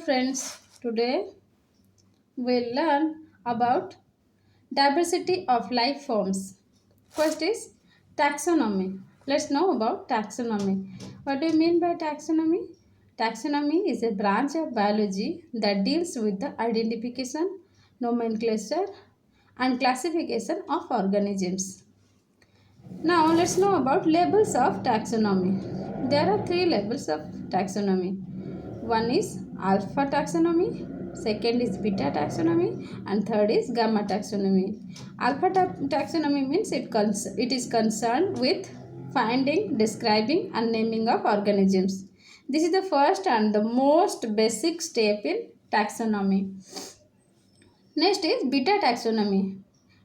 Friends, today we'll learn about diversity of life forms. First is taxonomy. Let's know about taxonomy. What do you mean by taxonomy? Taxonomy is a branch of biology that deals with the identification, nomenclature, and classification of organisms. Now let's know about levels of taxonomy. There are three levels of taxonomy. One is alpha taxonomy, second is beta taxonomy, and third is gamma taxonomy. Alpha taxonomy means it is concerned with finding, describing, and naming of organisms. This is the first and the most basic step in taxonomy. Next is beta taxonomy.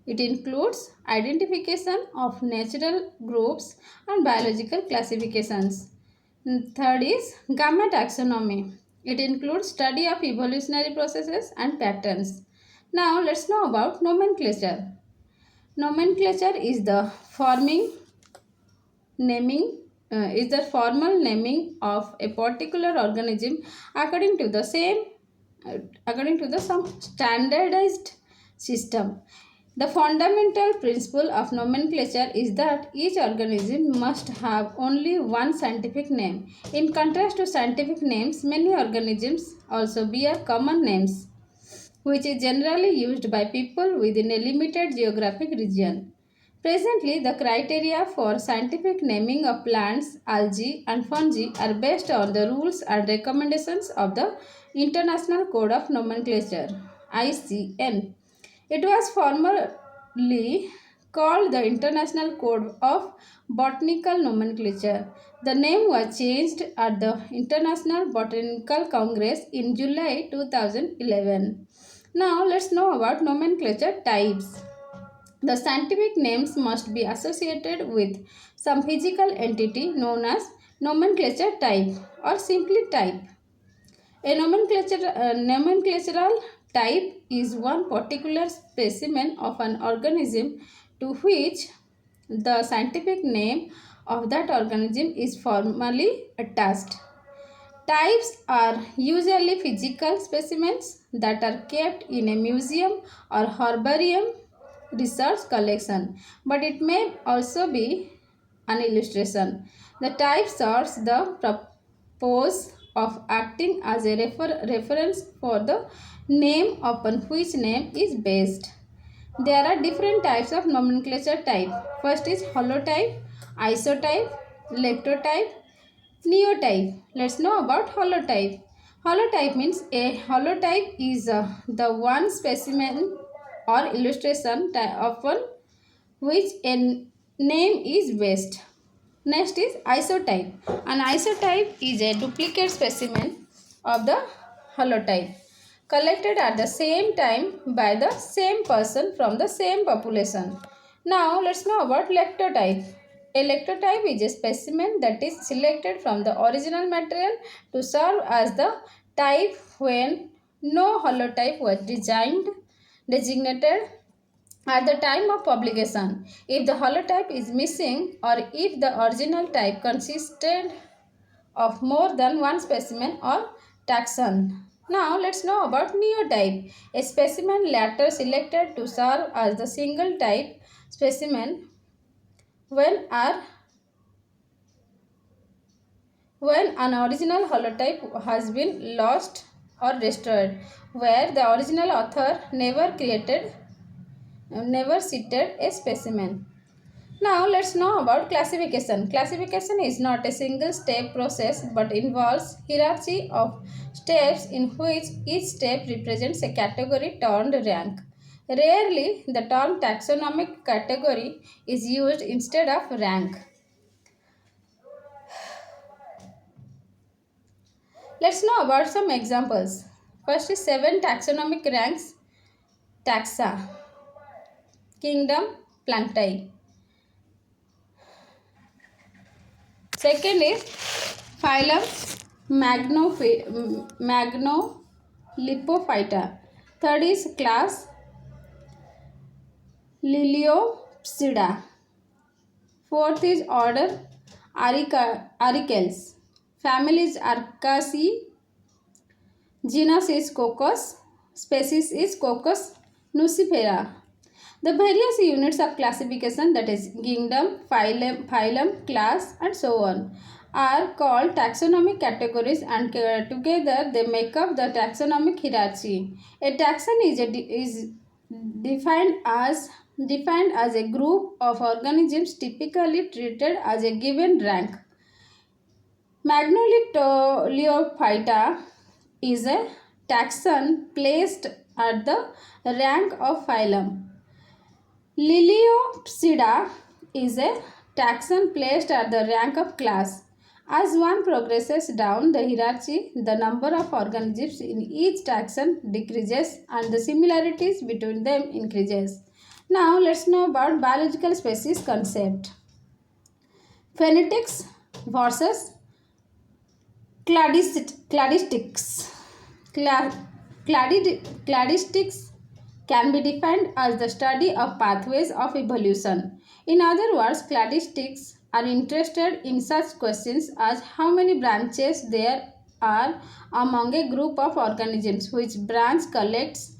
It includes identification of natural groups and biological classifications. Third is gamma taxonomy. It includes study of evolutionary processes and patterns. Now let's know about nomenclature. Nomenclature is the naming is the formal naming of a particular organism according to the some standardized system. The fundamental principle of nomenclature is that each organism must have only one scientific name. In contrast to scientific names, many organisms also bear common names, which is generally used by people within a limited geographic region. Presently, the criteria for scientific naming of plants, algae, and fungi are based on the rules and recommendations of the International Code of Nomenclature (ICN). It was formerly called the International Code of Botanical Nomenclature. The name was changed at the International Botanical Congress in July 2011. Now let's know about nomenclature types. The scientific names must be associated with some physical entity known as nomenclature type or simply type. A nomenclatural type is one particular specimen of an organism to which the scientific name of that organism is formally attached. Types are usually physical specimens that are kept in a museum or herbarium research collection, but it may also be an illustration. The type serves the purpose of acting as a reference for the name upon which name is based. There are different types of nomenclature type. First is holotype, isotype, lectotype, neotype. Let's know about holotype. Holotype means a holotype is the one specimen or illustration upon which a name is based. Next is isotype. An isotype is a duplicate specimen of the holotype collected at the same time by the same person from the same population. Now let's know about lectotype. A lectotype is a specimen that is selected from the original material to serve as the type when no holotype was designated at the time of publication. If the holotype is missing or if the original type consisted of more than one specimen or taxon. Now let's know about neotype, a specimen later selected to serve as the single type specimen when an original holotype has been lost or destroyed, where the original author never cited a specimen. Now let's know about classification. Classification is not a single step process but involves hierarchy of steps in which each step represents a category termed rank. Rarely the term taxonomic category is used instead of rank. Let's know about some examples. First is 7 taxonomic ranks. Taxa. Kingdom Planktai. Second is phylum Magnolithophyta. Third is class Liliopsida. Fourth is order Aricales. Family is Arcaceae. Genus is Cocos. Species is Cocos nucifera. The various units of classification, that is kingdom, phylum, class and so on, are called taxonomic categories, and together they make up the taxonomic hierarchy. A taxon is defined as a group of organisms typically treated as a given rank. Magnoliophyta is a taxon placed at the rank of phylum. Liliopsida is a taxon placed at the rank of class. As one progresses down the hierarchy, the number of organisms in each taxon decreases and the similarities between them increases. Now let's know about biological species concept. Phonetics versus cladistics. Cladistics can be defined as the study of pathways of evolution. In other words, cladistics are interested in such questions as how many branches there are among a group of organisms, which branch connects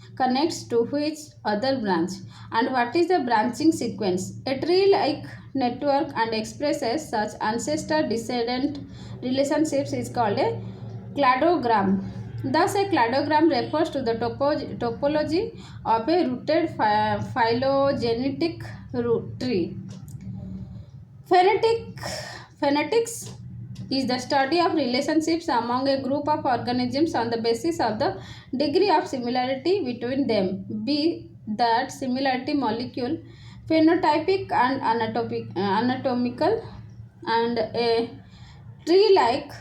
to which other branch, and what is the branching sequence. A tree-like network and expresses such ancestor-descendant relationships is called a cladogram. Thus, a cladogram refers to the topology of a rooted phylogenetic tree. Phonetics is the study of relationships among a group of organisms on the basis of the degree of similarity between them, be that similarity molecule, phenotypic and anatomical, and tree-like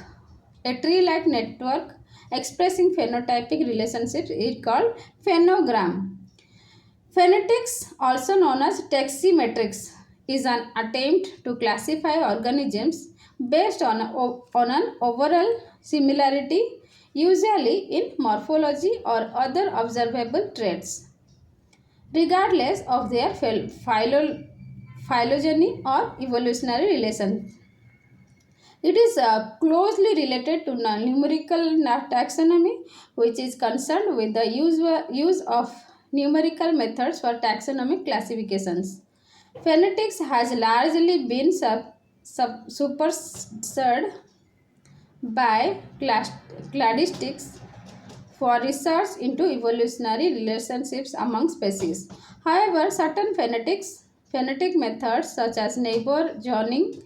network expressing phenotypic relationships is called phenogram. Phonetics, also known as taximetrics, is an attempt to classify organisms based on an overall similarity, usually in morphology or other observable traits, regardless of their phylogeny or evolutionary relation. It is closely related to numerical taxonomy, which is concerned with the use of numerical methods for taxonomic classifications. Phonetics has largely been superseded by cladistics for research into evolutionary relationships among species. However, certain phonetic methods such as neighbor joining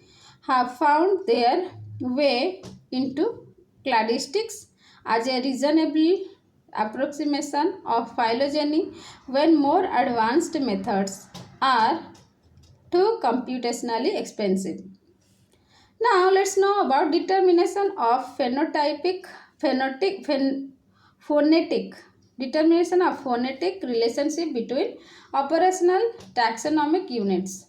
have found their way into cladistics as a reasonable approximation of phylogeny when more advanced methods are too computationally expensive. Now let's know about determination of phonetic determination of phonetic relationship between operational taxonomic units.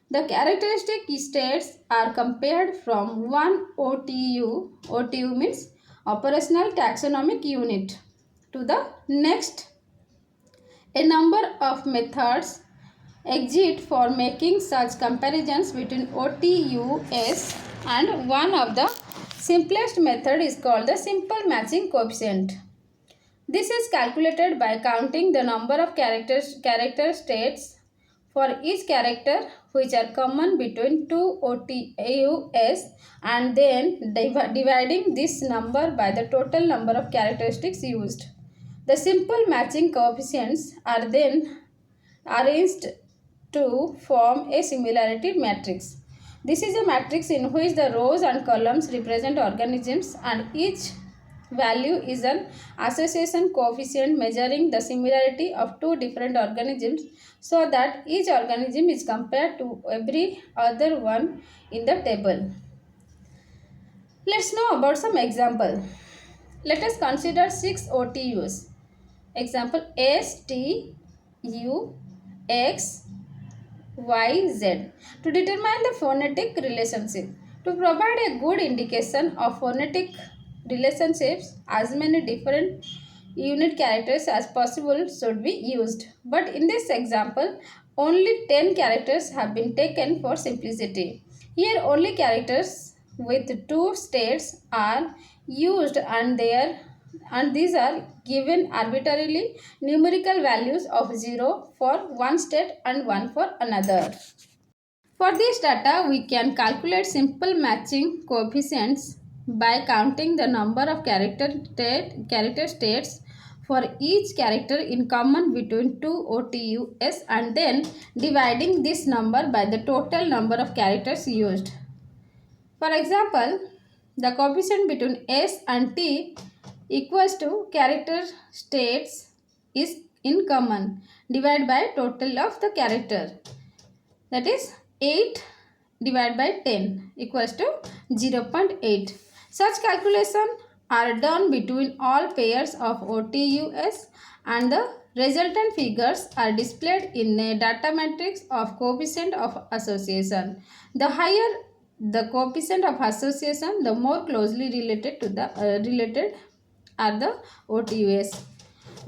The characteristic states are compared from one OTU means operational taxonomic unit, to the next. A number of methods exist for making such comparisons between OTUs, and one of the simplest method is called the simple matching coefficient. This is calculated by counting the number of character states for each character which are common between two OTUs, and then dividing this number by the total number of characteristics used. The simple matching coefficients are then arranged to form a similarity matrix. This is a matrix in which the rows and columns represent organisms, and each value is an association coefficient measuring the similarity of two different organisms, so that each organism is compared to every other one in the table. Let's know about some example. Let us consider 6 OTUs. Example: S, T, U, X, Y, Z. To determine the phonetic relationship. To provide a good indication of phonetic relationships, as many different unit characters as possible should be used. But in this example, only 10 characters have been taken for simplicity. Here only characters with two states are used, and their and these are given arbitrarily numerical values of 0 for one state and 1 for another. For this data, we can calculate simple matching coefficients by counting the number of character states for each character in common between two OTUs and then dividing this number by the total number of characters used. For example, the coefficient between S and T equals to character states is in common divided by total of the character, that is 8 divided by 10 equals to 0.8. Such calculations are done between all pairs of OTUs and the resultant figures are displayed in a data matrix of coefficient of association. The higher the coefficient of association, the more closely related to the related are the OTUs.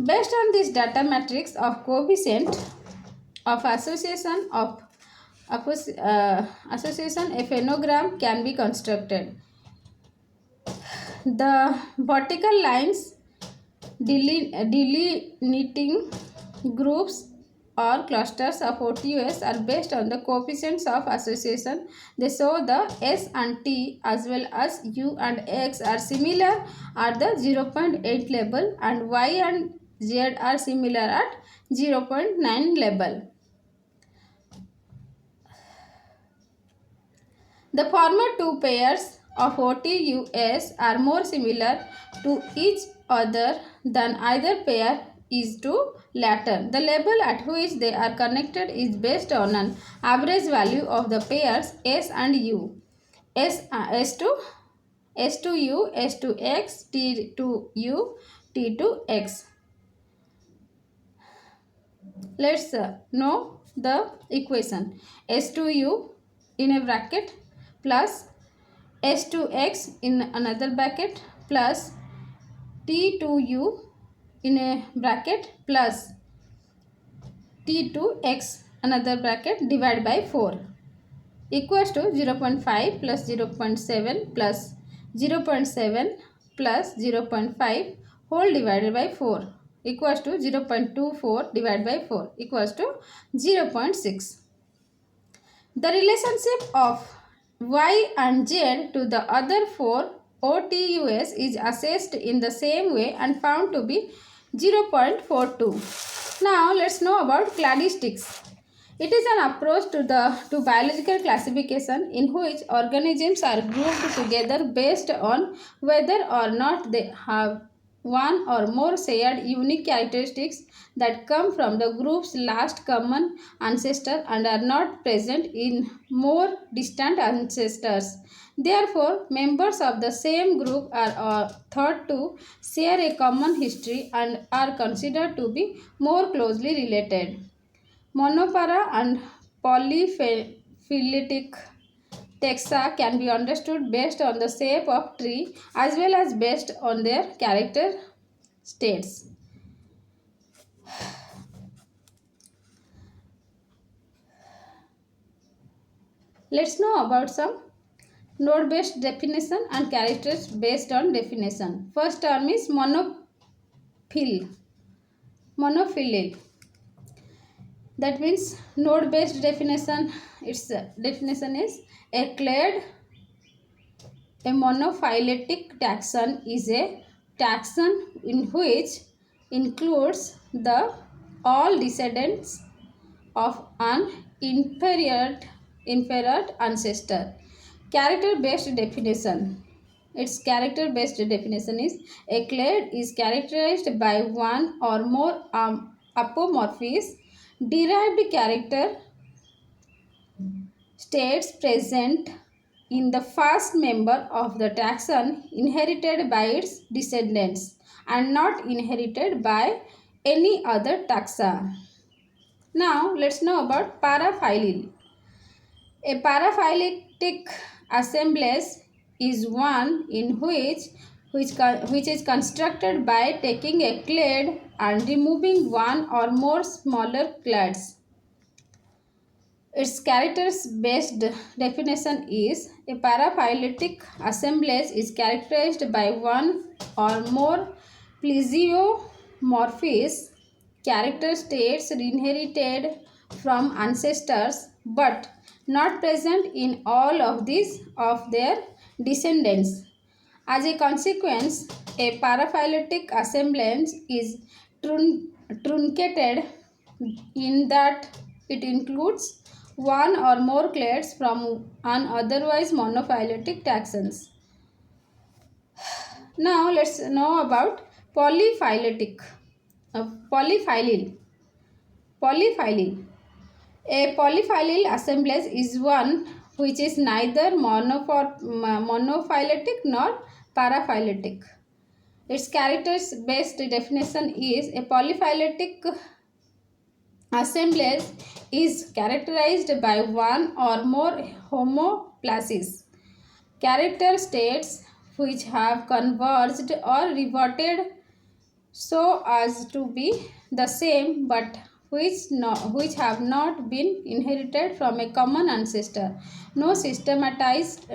Based on this data matrix of coefficient of association, a phenogram can be constructed. The vertical lines delineating groups or clusters of OTUs are based on the coefficients of association. They show the S and T as well as U and X are similar at the 0.8 level and Y and Z are similar at 0.9 level. The former two pairs of OTUs are more similar to each other than either pair is to latter. The level at which they are connected is based on an average value of the pairs S and U. S to U, S to X, T to U, T to X. Let's know the equation. S to U in a bracket plus S to X in another bracket plus T to U in a bracket plus T to X another bracket divided by 4 equals to 0.5 plus 0.7 plus 0.7 plus 0.5 whole divided by 4 equals to 0.24 divided by 4 equals to 0.6. The relationship of Y and Z to the other four OTUs is assessed in the same way and found to be 0.42. Now let's know about cladistics. It is an approach to biological classification in which organisms are grouped together based on whether or not they have one or more shared unique characteristics that come from the group's last common ancestor and are not present in more distant ancestors. Therefore, members of the same group are thought to share a common history and are considered to be more closely related. Monopara and polyphyletic taxa can be understood based on the shape of tree as well as based on their character states. Let's know about some node-based definition and characters based on definition. First term is monophyly. That means node-based definition. Its definition is a clade. A monophyletic taxon is a taxon in which includes the all descendants of an inferior ancestor. Character-based definition. Its character-based definition is a clade is characterized by one or more apomorphisms, derived character states present in the first member of the taxon inherited by its descendants and not inherited by any other taxa. Now let's know about paraphyly. A paraphyletic assemblage is one in which is constructed by taking a clade and removing one or more smaller clades. Its characters-based definition is a paraphyletic assemblage is characterized by one or more Plesiomorphism, character states inherited from ancestors but not present in all of these of their descendants. As a consequence, a paraphyletic assemblage is truncated in that it includes one or more clades from an otherwise monophyletic taxons. Now let's know about polyphyletic. Polyphyly. Polyphyly. A polyphyletic assemblage is one which is neither monophyletic nor paraphyletic. Its characters-based definition is a polyphyletic assemblage is characterized by one or more homoplacies. Character states which have converged or reverted so as to be the same but which have not been inherited from a common ancestor. No systematist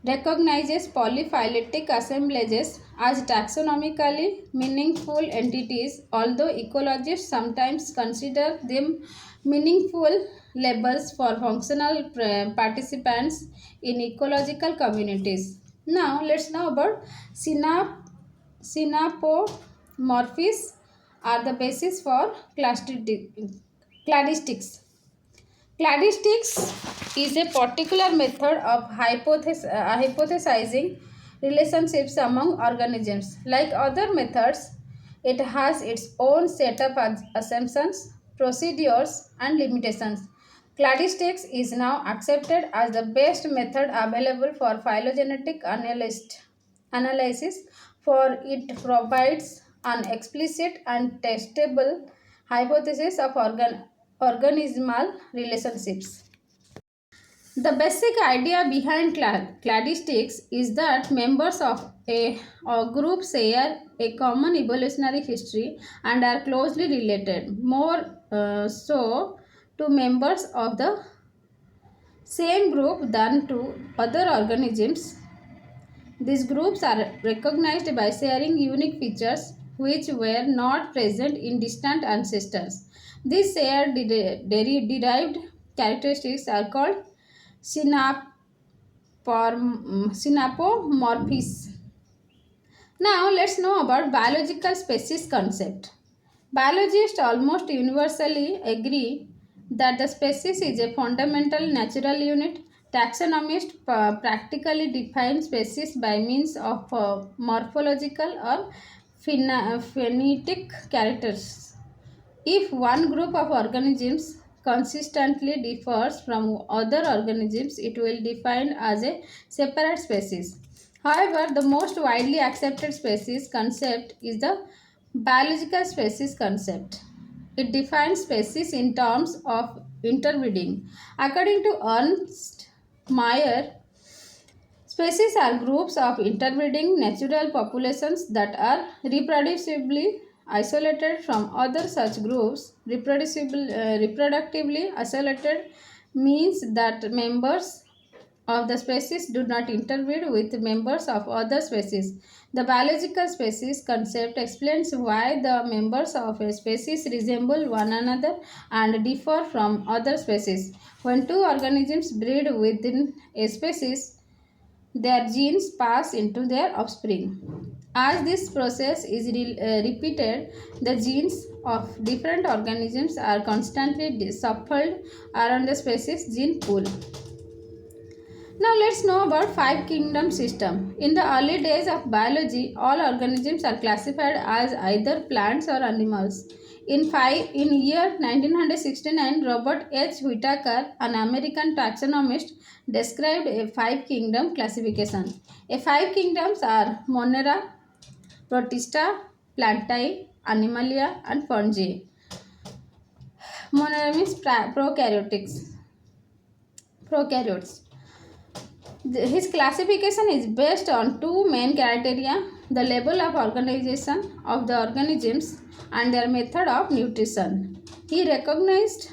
recognizes polyphyletic assemblages as taxonomically meaningful entities, although ecologists sometimes consider them meaningful labels for functional participants in ecological communities. Now, let's know about synapomorphisms are the basis for cladistics. Cladistics is a particular method of hypothesizing relationships among organisms. Like other methods, it has its own set of assumptions, procedures, and limitations. Cladistics is now accepted as the best method available for phylogenetic analysis, for it provides an explicit and testable hypothesis of organismal relationships. The basic idea behind cladistics is that members of a group share a common evolutionary history and are closely related, more so to members of the same group than to other organisms. These groups are recognized by sharing unique features which were not present in distant ancestors. These shared derived characteristics are called synapomorphisms. Now let's know about biological species concept. Biologists almost universally agree that the species is a fundamental natural unit. Taxonomists practically define species by means of morphological or phonetic characters. If one group of organisms consistently differs from other organisms, it will be defined as a separate species. However, the most widely accepted species concept is the biological species concept. It defines species in terms of interbreeding. According to Ernst Mayr, species are groups of interbreeding natural populations that are reproducibly isolated from other such groups. Reproductively isolated means that members of the species do not interbreed with members of other species. The biological species concept explains why the members of a species resemble one another and differ from other species. When two organisms breed within a species, their genes pass into their offspring. As this process is repeated, the genes of different organisms are constantly shuffled around the species gene pool. Now let's know about five kingdom system. In the early days of biology, all organisms are classified as either plants or animals. In year 1969, Robert H. Whitaker, an American taxonomist, described a five kingdom classification. A five kingdoms are Monera, Protista, Plantae, Animalia, and Fungi. Monera means prokaryotes. His classification is based on two main criteria: the level of organization of the organisms and their method of nutrition. He recognized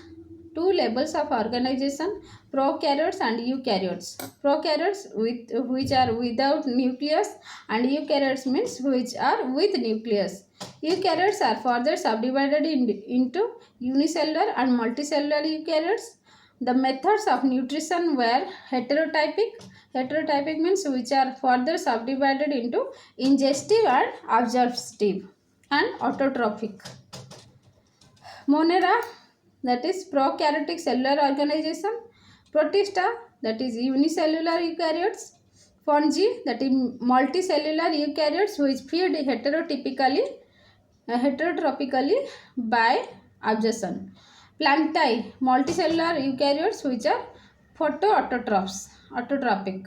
two levels of organization: prokaryotes and eukaryotes. Prokaryotes which are without nucleus, and eukaryotes means which are with nucleus. Eukaryotes are further subdivided into unicellular and multicellular eukaryotes. The methods of nutrition were heterotypic. Heterotypic means which are further subdivided into ingestive and absorptive and autotrophic. Monera, that is prokaryotic cellular organization. Protista, that is unicellular eukaryotes. Fungi, that is multicellular eukaryotes which feed heterotropically by absorption. Plantae, multicellular eukaryotes which are autotrophic.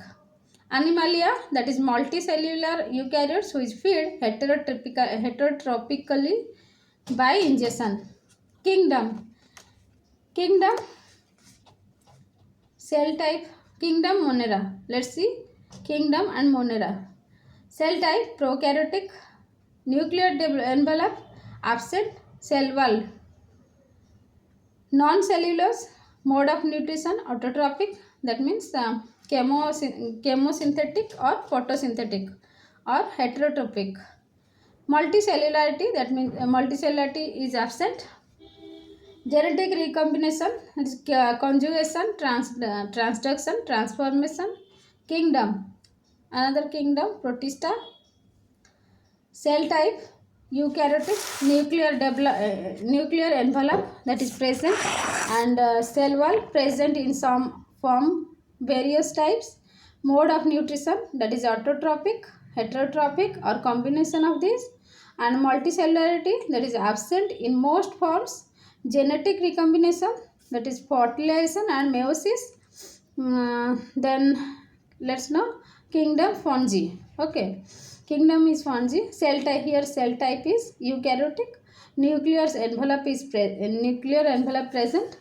Animalia, that is multicellular eukaryotes which feed heterotropically by ingestion. Kingdom, cell type, kingdom Monera. Let's see kingdom and Monera. Cell type prokaryotic, nuclear envelope absent, cell wall. Non-cellulose, mode of nutrition autotrophic, that means chemosynthetic or photosynthetic or heterotrophic. Multicellularity, that means multicellularity is absent. Genetic recombination, conjugation, transduction, transformation. Kingdom, another kingdom Protista. Cell type eukaryotic, nuclear envelope that is present, and cell wall present in some form, various types. Mode of nutrition, that is autotrophic, heterotrophic or combination of these. And multicellularity, that is absent in most forms. Genetic recombination, that is fertilization and meiosis. Then let's know kingdom fungi. Okay, kingdom is fungi. Cell type, here cell type is eukaryotic, nuclear envelope present.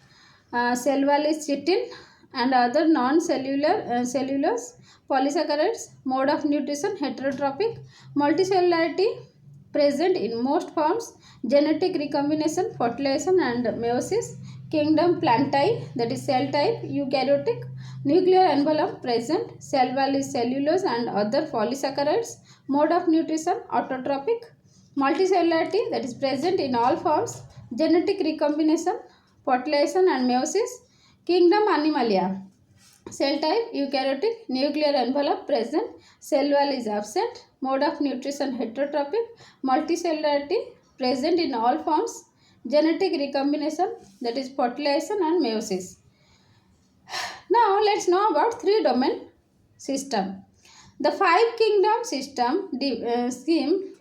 Cell wall is chitin and other non-cellular cellulose polysaccharides. Mode of nutrition heterotrophic. Multicellularity present in most forms. Genetic recombination, fertilization and meiosis. Kingdom Plantae, that is cell type eukaryotic, nuclear envelope present. Cell wall is cellulose and other polysaccharides. Mode of nutrition autotrophic. Multicellularity, that is present in all forms. Genetic recombination, fertilization and meiosis. Kingdom Animalia, cell type eukaryotic, nuclear envelope present, cell wall is absent. Mode of nutrition heterotrophic. Multicellularity present in all forms. Genetic recombination, that is fertilization and meiosis. Now let's know about three domain system. The five kingdom system scheme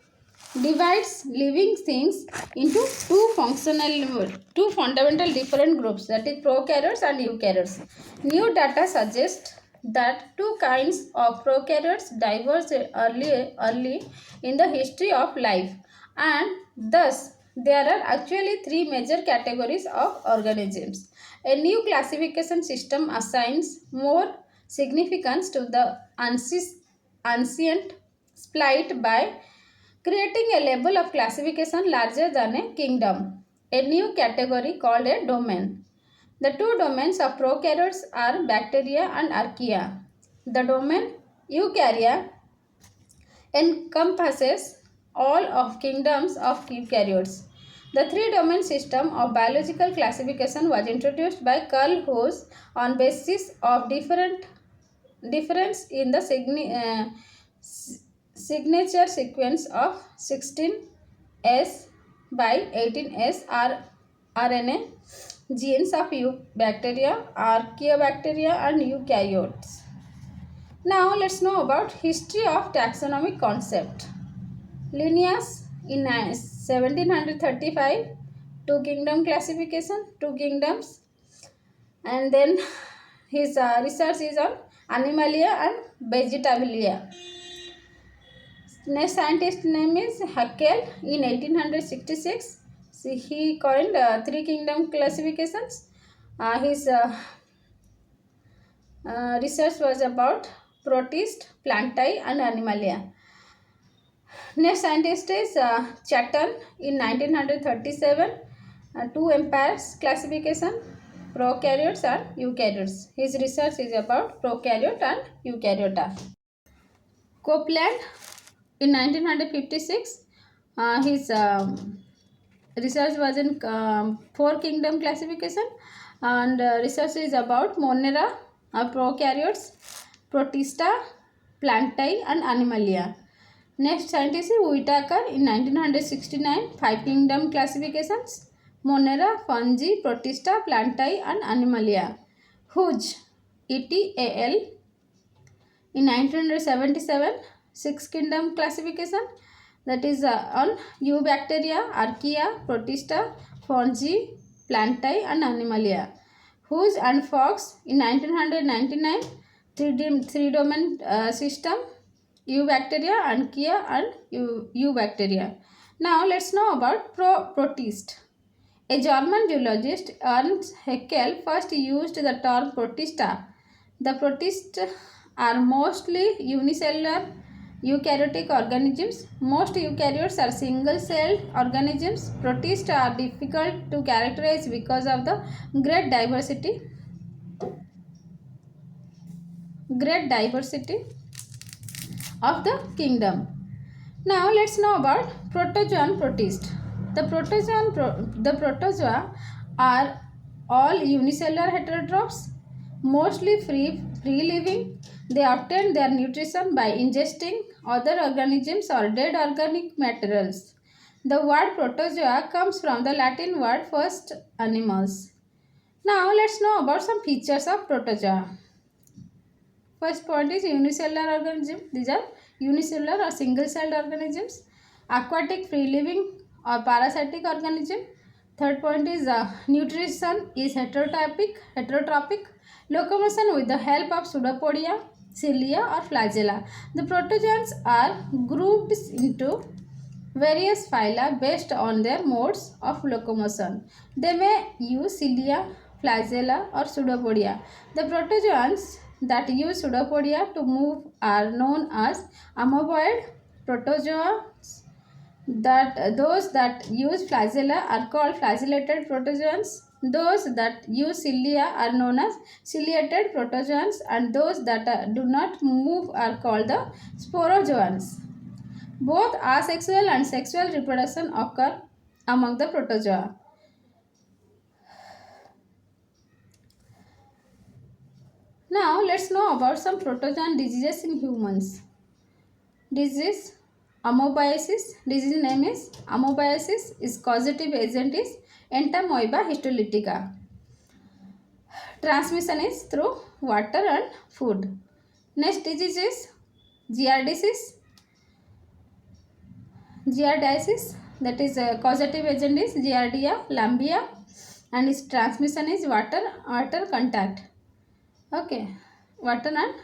divides living things into two fundamental different groups, that is prokaryotes and eukaryotes. New data suggests that two kinds of prokaryotes diverged early in the history of life, and thus there are actually three major categories of organisms. A new classification system assigns more significance to the ancient split by creating a level of classification larger than a kingdom, a new category called a domain. The two domains of prokaryotes are bacteria and archaea. The domain eukarya encompasses all of kingdoms of eukaryotes. The three-domain system of biological classification was introduced by Carl Hoes on basis of difference in the signature sequence of 16S by 18S RNA genes of bacteria, archaeobacteria and eukaryotes. Now let's know about history of taxonomic concept. Linnaeus in 1735, two kingdom classification, two kingdoms, and then his research is on Animalia and Vegetabilia. Next scientist name is Haeckel in 1866. He coined three kingdom classifications. His research was about Protist, Plantae and Animalia. Next scientist is Chatton in 1937, two empires classification. prokaryotes and eukaryotes. His research is about prokaryote and eukaryota. Copeland in 1956, his research was in four kingdom classification, and research is about Monera, prokaryotes, Protista, Plantae and Animalia. Next scientist is Whitaker in 1969, five kingdom classifications, Monera, Fungi, Protista, Plantae and Animalia. Hughes, ETAL in 1977, six kingdom classification, that is on Eubacteria, Archaea, Protista, Fungi, Plantae and Animalia. Hughes and Fox in 1999, three domain system, Eubacteria, Archaea and Eubacteria. Now let's know about protist. A German geologist, Ernst Haeckel, first used the term protista. The protists are mostly unicellular eukaryotic organisms. Most eukaryotes are single-celled organisms. Protists are difficult to characterize because of the great diversity of the kingdom. Now let's know about protozoa and protist. The protozoa are all unicellular heterotrophs, mostly free living. They obtain their nutrition by ingesting other organisms or dead organic materials. The word protozoa comes from the Latin word first animals. Now let's know about some features of protozoa. First point is unicellular organism. These are unicellular or single-celled organisms. Aquatic, free-living or parasitic organism. Third point is nutrition is heterotrophic. Locomotion with the help of pseudopodia, cilia or flagella. The protozoans are grouped into various phyla based on their modes of locomotion. They may use cilia, flagella or pseudopodia. The protozoans that use pseudopodia to move are known as amoeboid. Protozoa those that use flagella are called flagellated protozoans. Those that use cilia are known as ciliated protozoans, and those that do not move are called the sporozoans. Both asexual and sexual reproduction occur among the protozoa. Now let's know about some protozoan diseases in humans. Disease amoebiasis. Disease name is amoebiasis. Its causative agent is Entamoeba histolytica. Transmission is through water and food. Next disease is giardiasis. Giardiasis, that is causative agent is Giardia lamblia, and its transmission is water contact. Okay, water and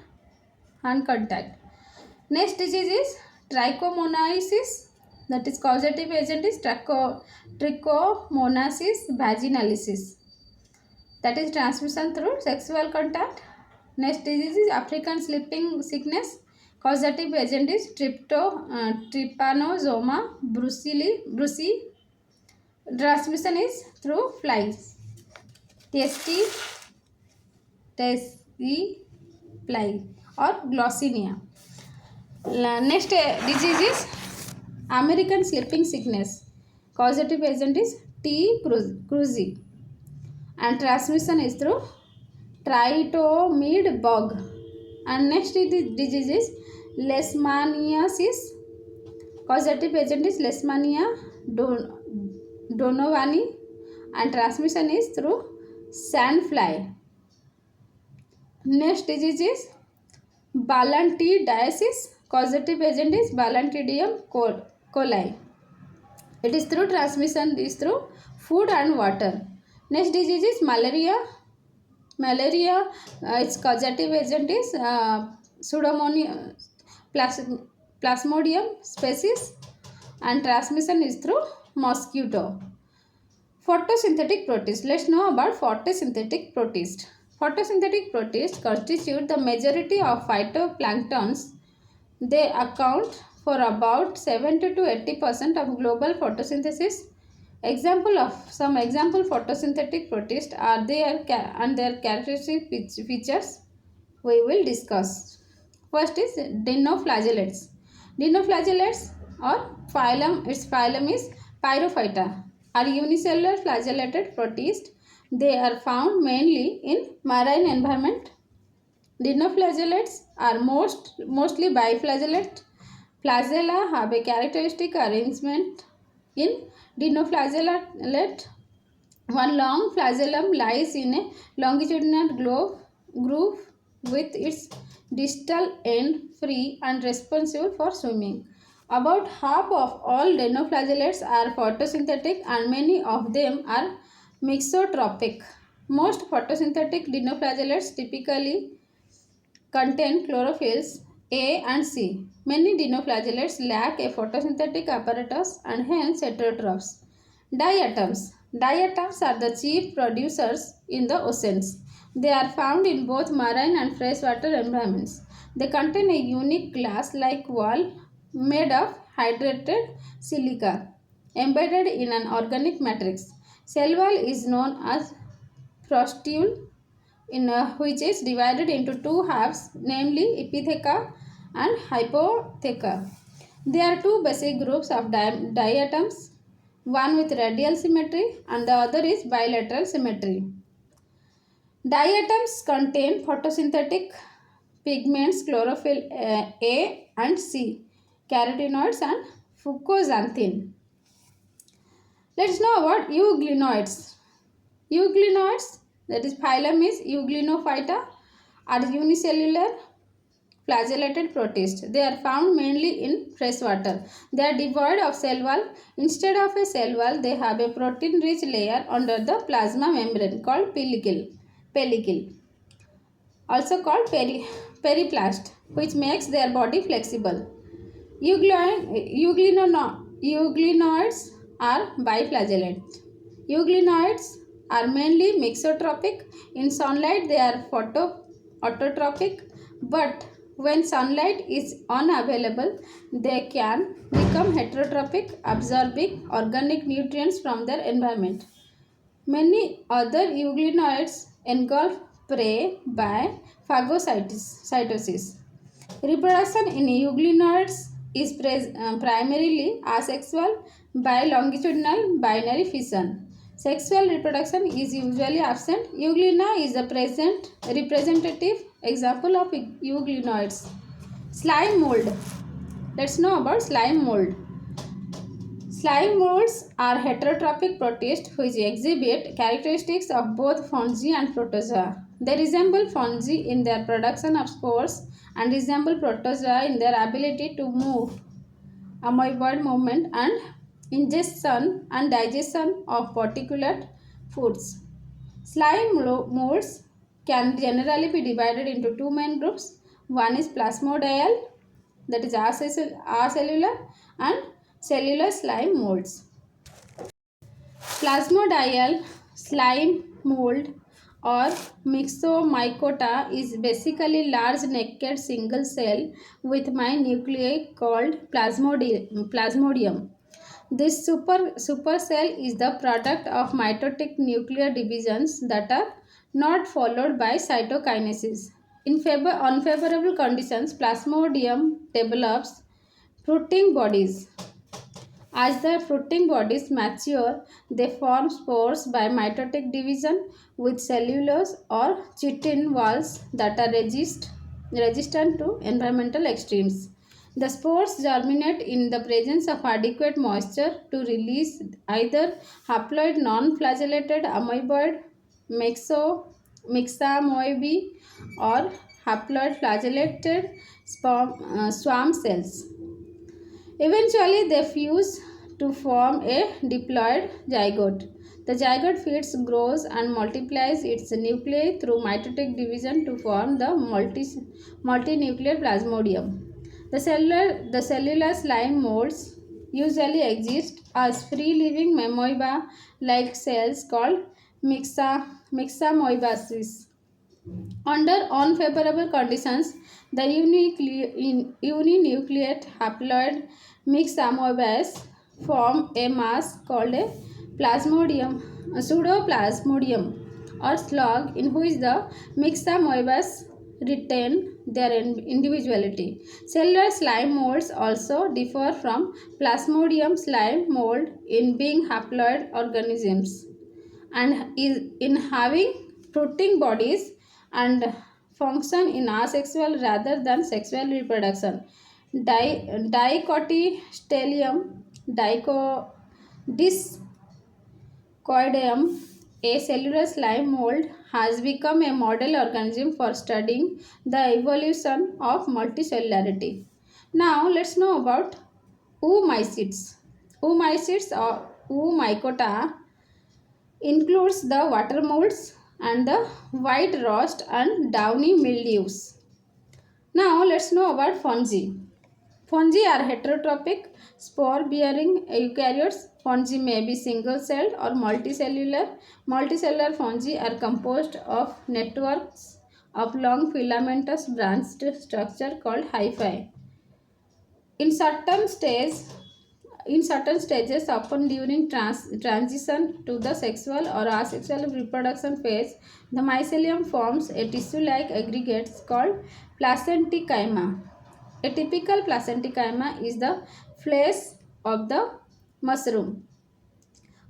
hand contact. Next disease is trichomoniasis, that is causative agent is Trichomonasis vaginalis, that is transmission through sexual contact. Next disease is African sleeping sickness. Causative agent is Trypanosoma brucei. Transmission is through flies. Tsetse fly or Glossinia. Next disease is American sleeping sickness. Causative agent is T. cruzi, and transmission is through tritomid bug. And next disease is Leishmaniasis. Causative agent is Leishmania donovani, and transmission is through sandfly. Next disease is Balantidiasis. Causative agent is Balantidium coli. It is through transmission is through food and water. Next disease is malaria. Its causative agent is Plasmodium species, and transmission is through mosquito. Photosynthetic protists. Let's know about photosynthetic protists. Photosynthetic protists constitute the majority of phytoplanktons. They account for about 70 to 80% of global photosynthesis. Some example photosynthetic protists are there and their characteristic features we will discuss. First is dinoflagellates. Dinoflagellates or phylum, its phylum is Pyrophyta, are unicellular flagellated protists. They are found mainly in marine environment. Dinoflagellates are mostly biflagellate. Flagella have a characteristic arrangement in dinoflagellate. One long flagellum lies in a longitudinal groove with its distal end free and responsible for swimming. About half of all dinoflagellates are photosynthetic and many of them are mixotropic. Most photosynthetic dinoflagellates typically contain chlorophylls A and C. Many dinoflagellates lack a photosynthetic apparatus and hence heterotrophs. Diatoms. Diatoms are the chief producers in the oceans. They are found in both marine and freshwater environments. They contain a unique glass-like wall made of hydrated silica embedded in an organic matrix. Cell wall is known as prostule which is divided into two halves, namely epitheca and hypotheca. There are two basic groups of diatoms, one with radial symmetry and the other is bilateral symmetry. Diatoms contain photosynthetic pigments chlorophyll A and C, carotenoids and fucoxanthin. Let's know about euglenoids. Euglenoids, that is phylum is Euglenophyta, are unicellular flagellated protists. They are found mainly in freshwater. They are devoid of cell wall. Instead of a cell wall, they have a protein-rich layer under the plasma membrane called pellicle, also called periplast, which makes their body flexible. Euglenoids are biflagellate. Euglenoids are mainly mixotropic. In sunlight, they are autotropic, but when sunlight is unavailable, they can become heterotropic, absorbing organic nutrients from their environment. Many other euglenoids engulf prey by phagocytosis. Reproduction in euglenoids is primarily asexual by longitudinal binary fission. Sexual reproduction is usually absent. Euglena is a representative example of euglenoids. Slime mold. Let's know about slime mold. Slime molds are heterotrophic protists which exhibit characteristics of both fungi and protozoa. They resemble fungi in their production of spores and resemble protozoa in their ability to move, amoeboid movement, and ingestion and digestion of particulate foods. Slime molds can generally be divided into two main groups. One is plasmodial, that is acellular, and cellular slime molds. Plasmodial slime mold or myxomycota is basically large naked single cell with main nuclei called plasmodium. This supercell is the product of mitotic nuclear divisions that are not followed by cytokinesis. In unfavorable conditions, plasmodium develops fruiting bodies. As the fruiting bodies mature, they form spores by mitotic division with cellulose or chitin walls that are resistant to environmental extremes. The spores germinate in the presence of adequate moisture to release either haploid non-flagellated amoeboid mixamoebi or haploid flagellated swarm cells. Eventually, they fuse to form a diploid zygote. The zygote feeds, grows, and multiplies its nuclei through mitotic division to form the multinuclear plasmodium. The cellular slime molds usually exist as free-living amoeba-like cells called mixamoebasis. Under unfavorable conditions, the uninucleate haploid mixed amoebas form a mass called a plasmodium, pseudoplasmodium, or slug, in which the myxomoebas retain their individuality. Cellular slime molds also differ from plasmodium slime mold in being haploid organisms and is in having fruiting bodies and function in asexual rather than sexual reproduction. Dicotyledonium, discoideum, a cellular slime mold, has become a model organism for studying the evolution of multicellularity. Now let's know about oomycetes. Oomycetes or oomycota includes the water molds and the white rust and downy mildews. Now let's know about fungi. Fungi are heterotrophic, spore-bearing eukaryotes. Fungi may be single-celled or multicellular. Multicellular fungi are composed of networks of long filamentous branched structure called hyphae. In certain stages, often during transition to the sexual or asexual reproduction phase, the mycelium forms a tissue-like aggregate called placentichyma. A typical placentichyma is the flesh of the mushroom.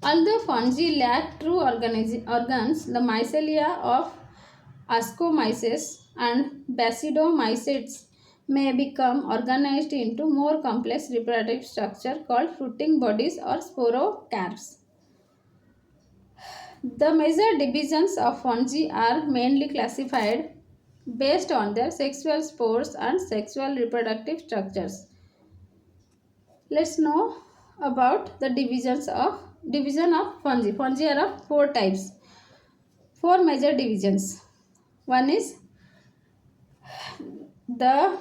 Although fungi lack true organs, the mycelia of Ascomyces and Basidiomycetes may become organized into more complex reproductive structure called fruiting bodies or sporocarps. The major divisions of fungi are mainly classified based on their sexual spores and sexual reproductive structures. Let's know about the division of fungi. Fungi are of four types, four major divisions. One is the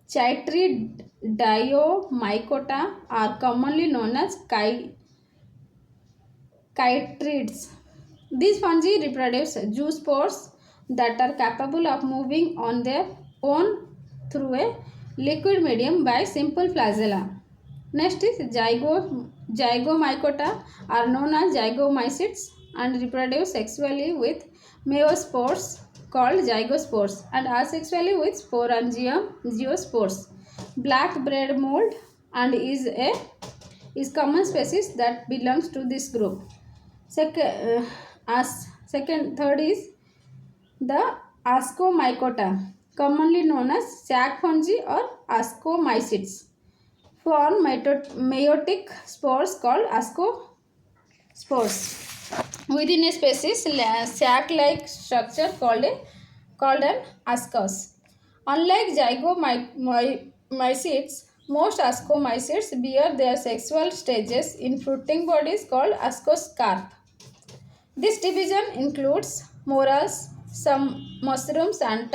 Chytridiomycota are commonly known as chytrids. These fungi reproduce zoospores that are capable of moving on their own through a liquid medium by simple flagella. Next is Zygomycota are known as zygomycetes and reproduce sexually with meiospores called zygospores and asexually with sporangium zoospores. Black bread mold and is common species that belongs to this group. Third is the Ascomycota, commonly known as sac fungi or Ascomycetes, form meiotic spores called ascospores within a species sac-like structure called an ascus. Unlike zygomycetes, most ascomycetes bear their sexual stages in fruiting bodies called ascoscarp. This division includes morels, some mushrooms and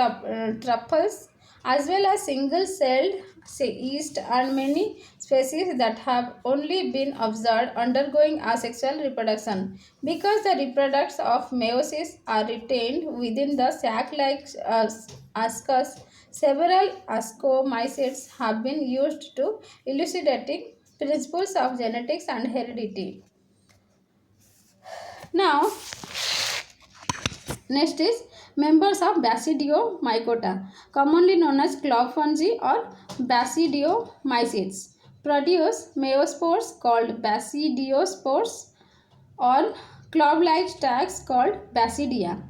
truffles, as well as single-celled yeast and many species that have only been observed undergoing asexual reproduction. Because the reproducts of meiosis are retained within the sac-like ascus, several ascomycetes have been used to elucidating principles of genetics and heredity. Now, next is members of Basidiomycota, commonly known as clove fungi or Basidiomycetes, produce meiospores called basidiospores or clove-like stacks called basidia.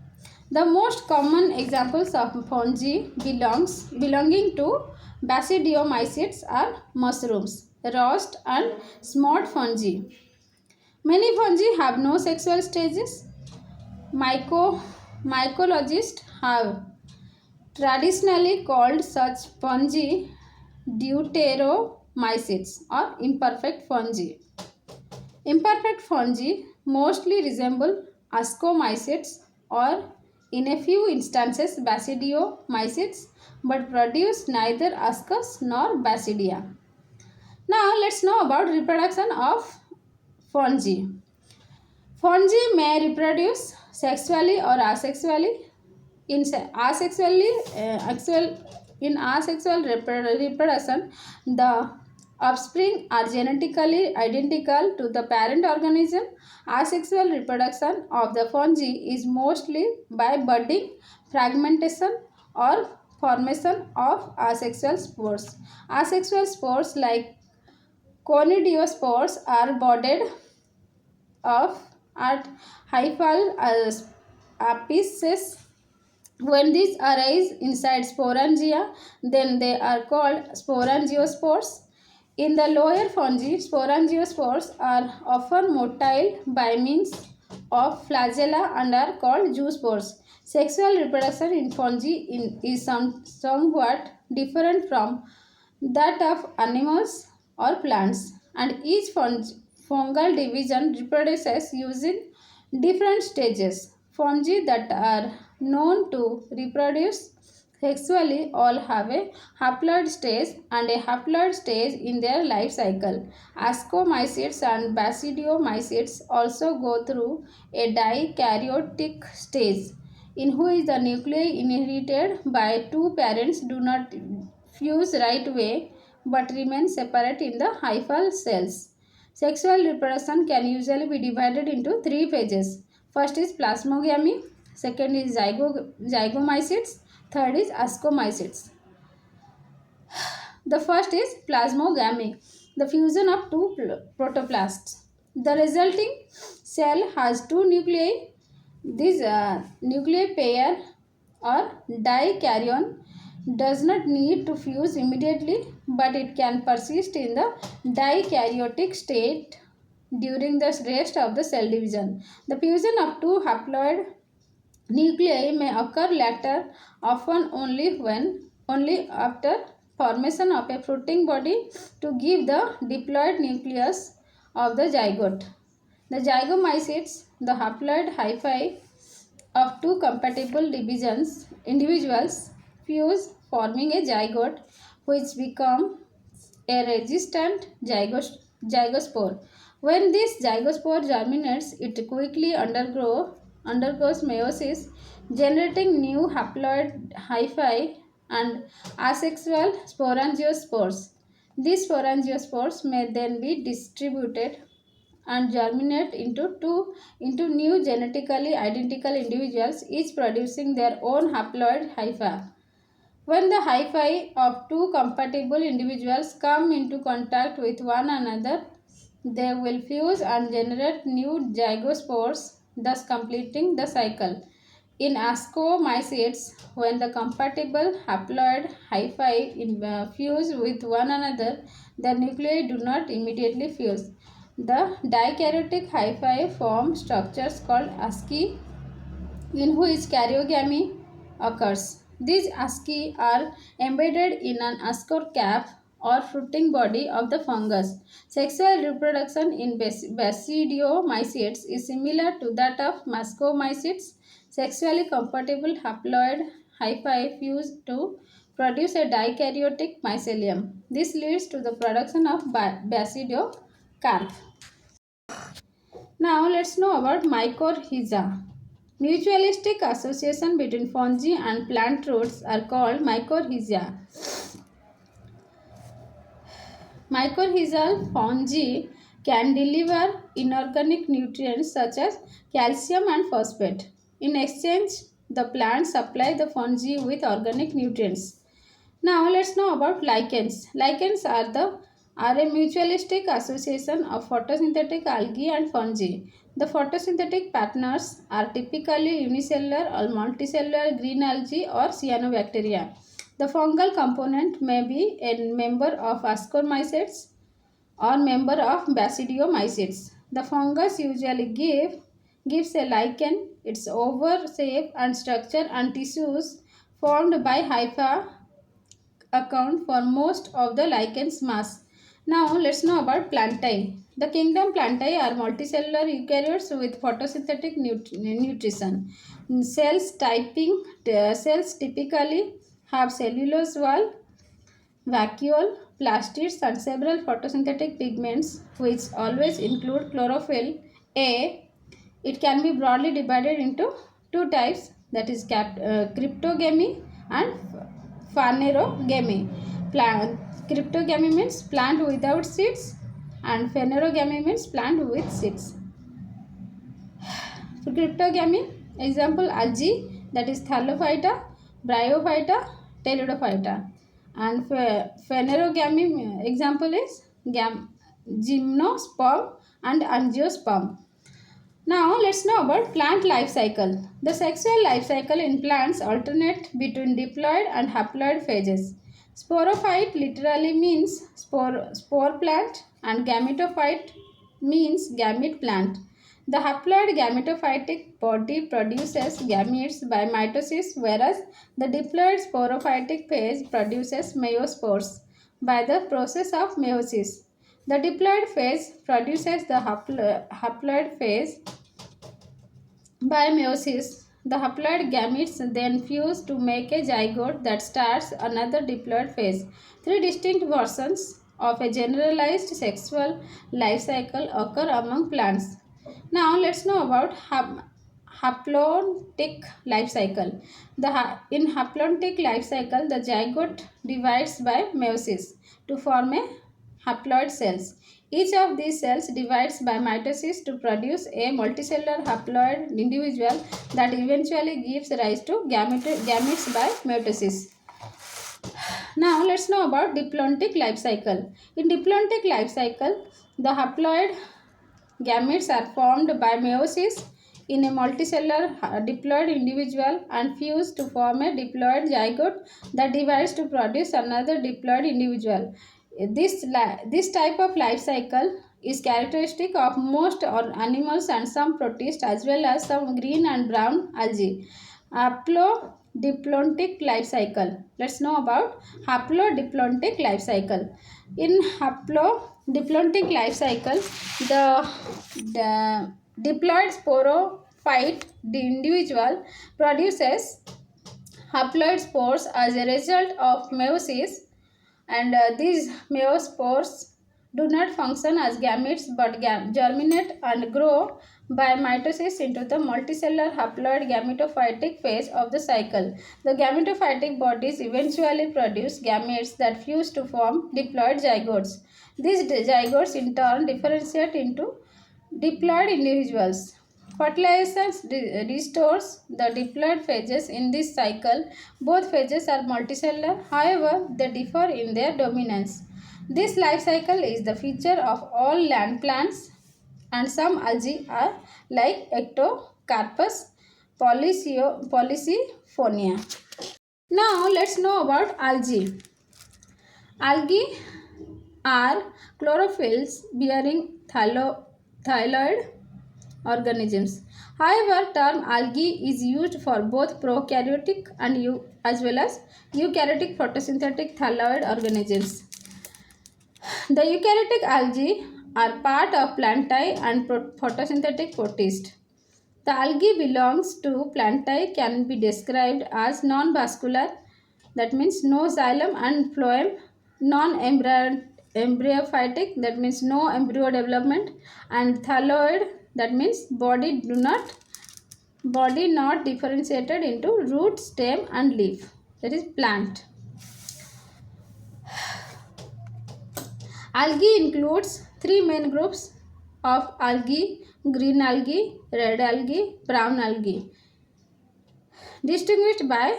The most common examples of fungi belonging to Basidiomycetes are mushrooms, rust, and smart fungi. Many fungi have no sexual stages. Mycologists have traditionally called such fungi deuteromycetes or imperfect fungi. Imperfect fungi mostly resemble ascomycetes or in a few instances basidiomycetes but produce neither ascus nor basidia. Now let's know about reproduction of fungi. Fungi may reproduce sexually or asexually. In asexual reproduction, the Offspring are genetically identical to the parent organism. Asexual reproduction of the fungi is mostly by budding, fragmentation, or formation of asexual spores. Asexual spores like conidiospores are budded of at hyphal apices. When these arise inside sporangia, then they are called sporangiospores. In the lower fungi, sporangiospores are often motile by means of flagella and are called zoospores. Sexual reproduction in fungi is somewhat different from that of animals or plants, and each fungal division reproduces using different stages. Fungi that are known to reproduce sexually all have a haploid stage and a haploid stage in their life cycle. Ascomycetes and basidiomycetes also go through a dikaryotic stage in which the nuclei inherited by two parents do not fuse right way but remain separate in the hyphal cells. Sexual reproduction can usually be divided into three phases. First is plasmogamy, second is zygomycetes, third is ascomycetes. The first is plasmogamy, the fusion of two protoplasts. The resulting cell has two nuclei. This nuclear pair or dikaryon does not need to fuse immediately, but it can persist in the dikaryotic state during the rest of the cell division. The fusion of two haploid nuclei may occur later, often only after formation of a fruiting body to give the diploid nucleus of the zygote. The zygomycetes, the haploid hyphae of two compatible individuals fuse forming a zygote which become a resistant zygospore. When this zygospore germinates, it quickly undergoes meiosis, generating new haploid hyphae and asexual sporangiospores. These sporangiospores may then be distributed and germinate into new genetically identical individuals, each producing their own haploid hypha. When the hyphae of two compatible individuals come into contact with one another, they will fuse and generate new zygospores, thus completing the cycle. In ascomycetes, when the compatible haploid hyphae fuse with one another, the nuclei do not immediately fuse. The dikaryotic hyphae form structures called asci in which karyogamy occurs. These asci are embedded in an ascor cap or fruiting body of the fungus. Sexual reproduction in basidiomycetes is similar to that of mascomycetes. Sexually compatible haploid hyphae fuse to produce a dikaryotic mycelium. This leads to the production of basidiocarp. Now let's know about mycorrhiza. Mutualistic association between fungi and plant roots are called mycorrhiza. Mycorrhizal fungi can deliver inorganic nutrients such as calcium and phosphate. In exchange, the plants supply the fungi with organic nutrients. Now let's know about lichens. Lichens are a mutualistic association of photosynthetic algae and fungi. The photosynthetic partners are typically unicellular or multicellular green algae or cyanobacteria. The fungal component may be a member of Ascomycetes or member of Basidiomycetes. The fungus usually gives a lichen its oval shape and structure, and tissues formed by hypha account for most of the lichen's mass. Now let's know about plantae. The kingdom plantae are multicellular eukaryotes with photosynthetic nutrition. Cells typically have cellulose wall, vacuole, plastids, and several photosynthetic pigments, which always include chlorophyll. A. It can be broadly divided into two types, that is cryptogamy and phanerogamy. Cryptogamy means plant without seeds, and phanerogamy means plant with seeds. For cryptogamy, example algae, that is Thallophyta, Bryophyta, Telidophyta. And phanerogamy example is gymnosperm and angiosperm. Now let's know about plant life cycle. The sexual life cycle in plants alternate between diploid and haploid phases. Sporophyte literally means spore plant, and gametophyte means gamete plant. The haploid gametophytic body produces gametes by mitosis, whereas the diploid sporophytic phase produces meiospores by the process of meiosis. The diploid phase produces the haploid phase by meiosis. The haploid gametes then fuse to make a zygote that starts another diploid phase. Three distinct versions of a generalized sexual life cycle occur among plants. Now let's know about haplontic life cycle. In haplontic life cycle, the zygote divides by meiosis to form a haploid cells. Each of these cells divides by mitosis to produce a multicellular haploid individual that eventually gives rise to gametes by mitosis. Now let's know about diplontic life cycle. In diplontic life cycle, the haploid gametes are formed by meiosis in a multicellular diploid individual and fuse to form a diploid zygote that divides to produce another diploid individual. This type of life cycle is characteristic of most animals and some protists as well as some green and brown algae. Haplodiplontic life cycle. Let's know about haplodiplontic life cycle. In haplodiplontic life cycle, the diploid sporophyte individual produces haploid spores as a result of meiosis, and these meiospores do not function as gametes but germinate and grow by mitosis into the multicellular haploid gametophytic phase of the cycle. The gametophytic bodies eventually produce gametes that fuse to form diploid zygotes. These zygotes in turn differentiate into diploid individuals. Fertilization restores the diploid phases in this cycle. Both phases are multicellular, however, they differ in their dominance. This life cycle is the feature of all land plants, and some algae are like Ectocarpus policifolia. Now let's know about algae. Algae are chlorophylls bearing thyroid organisms. However, term algae is used for both prokaryotic and as well as eukaryotic photosynthetic thyroid organisms. The eukaryotic algae are part of plantae and photosynthetic protists. The algae belongs to plantae can be described as non-vascular, that means no xylem and phloem, non-embryophytic, that means no embryo development, and thyroid, that means body not differentiated into root, stem and leaf, that is plant. Algae includes three main groups of algae: green algae, red algae, brown algae, distinguished by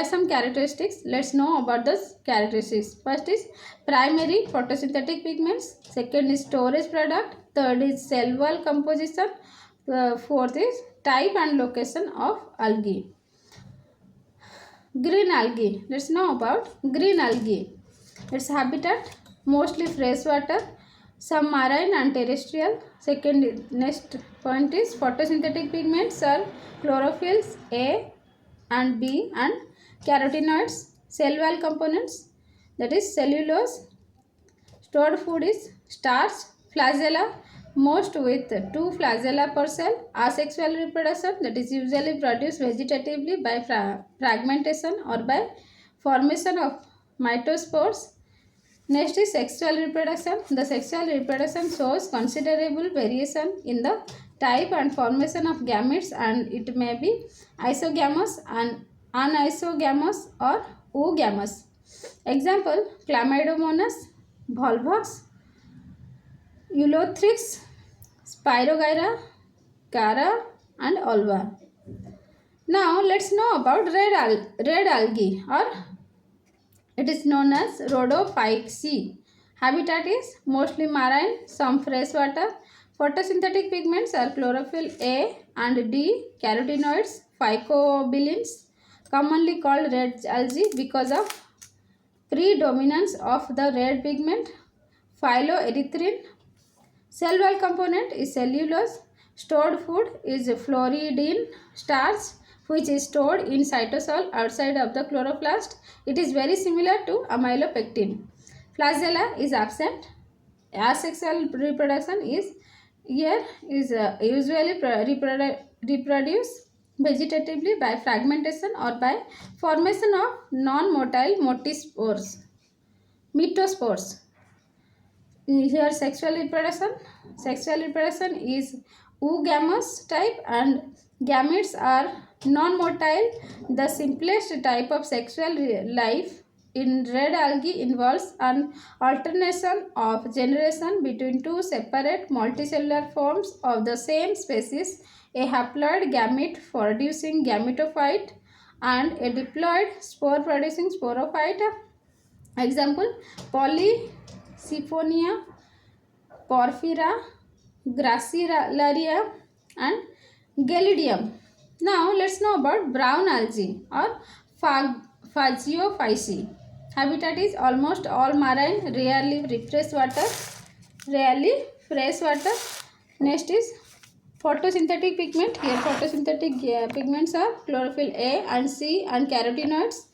some characteristics. Let's know about the characteristics. First is primary photosynthetic pigments, second is storage product, third is cell wall composition, fourth is type and location of algae. Green algae. Let's know about green algae. Its habitat mostly freshwater, some marine and terrestrial. Next point is photosynthetic pigments are chlorophylls A and B and carotenoids, cell wall components, that is cellulose. Stored food is starch, flagella, most with 2 flagella per cell. Asexual reproduction, that is usually produced vegetatively by fragmentation or by formation of mitospores. Next is sexual reproduction. The sexual reproduction shows considerable variation in the type and formation of gametes, and it may be isogamous and anisogamous or oogamous. Example: Chlamydomonas, Volvox, Ulothrix, Spirogyra, Cara, and Olva. Now let's know about red algae, or it is known as Rhodophyceae. Habitat is mostly marine, some freshwater. Photosynthetic pigments are chlorophyll A and D, carotenoids, phycobilins, commonly called red algae because of predominance of the red pigment. Phyloerythrin. Cell wall component is cellulose. Stored food is fluoridine starch, which is stored in cytosol outside of the chloroplast. It is very similar to amylopectin. Flagella is absent. Asexual reproduction is here is usually reproduce vegetatively by fragmentation or by formation of non-motile motispores, mitospores. Here sexual reproduction is oogamous type, and gametes are non-motile. The simplest type of sexual life in red algae involves an alternation of generation between two separate multicellular forms of the same species, a haploid gamete producing gametophyte and a diploid spore producing sporophyte. Example: Polysyphonia, Porphyra, Gracilaria, and Gelidium. Now let's know about brown algae, or Phagiophyceae. Habitat is almost all marine, rarely freshwater. Next is photosynthetic pigment. Here photosynthetic pigments are chlorophyll A and C and carotenoids.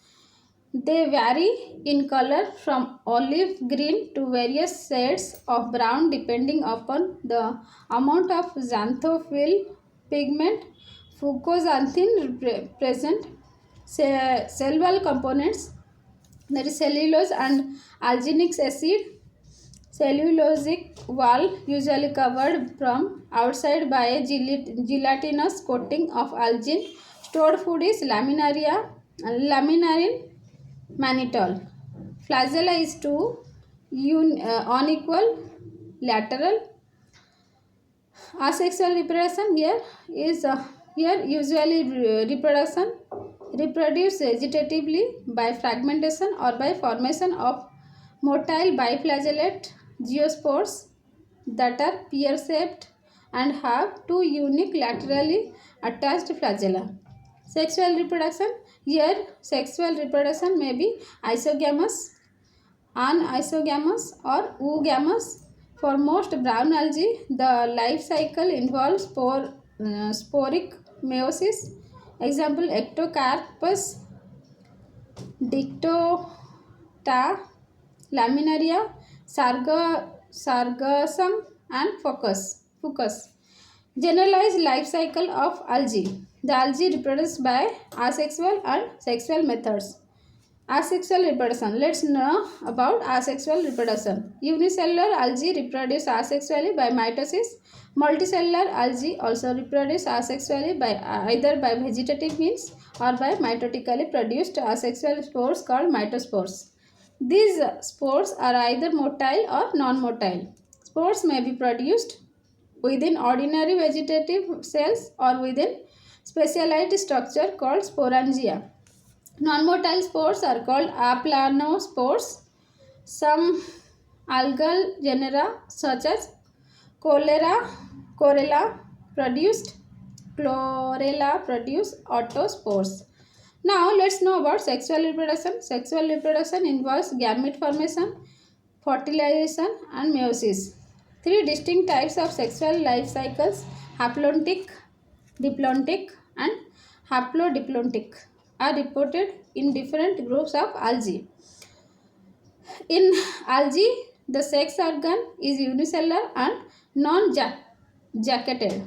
They vary in color from olive green to various shades of brown depending upon the amount of xanthophyll pigment, fucoxanthin present. Cell wall components, that is cellulose and alginic acid. Cellulosic wall usually covered from outside by a gelatinous coating of algin. Stored food is laminarin mannitol. Flagella is two unequal lateral. Asexual reproduction here usually reproduce vegetatively by fragmentation or by formation of motile biflagellate geospores that are pear-shaped and have two unique laterally attached flagella. Sexual reproduction. Here sexual reproduction may be isogamous, anisogamous, or oogamous. For most brown algae, the life cycle involves sporic meiosis. Example: Ectocarpus, Dictota, Laminaria, Sargassum, and Fucus. Generalized life cycle of algae. The algae reproduce by asexual and sexual methods. Asexual reproduction. Let's know about asexual reproduction. Unicellular algae reproduce asexually by mitosis. Multicellular algae also reproduce asexually by either by vegetative means or by mitotically produced asexual spores called mitospores. These spores are either motile or non-motile. Spores may be produced within ordinary vegetative cells or within specialized structure called sporangia. Non-motile spores are called aplanospores. Some algal genera such as Chlorella produce autospores. Now let's know about sexual reproduction. Sexual reproduction involves gamete formation, fertilization, and meiosis. Three distinct types of sexual life cycles: haplontic, diplontic, and haplodiplontic are reported in different groups of algae. In algae, the sex organ is unicellular and non-jacketed.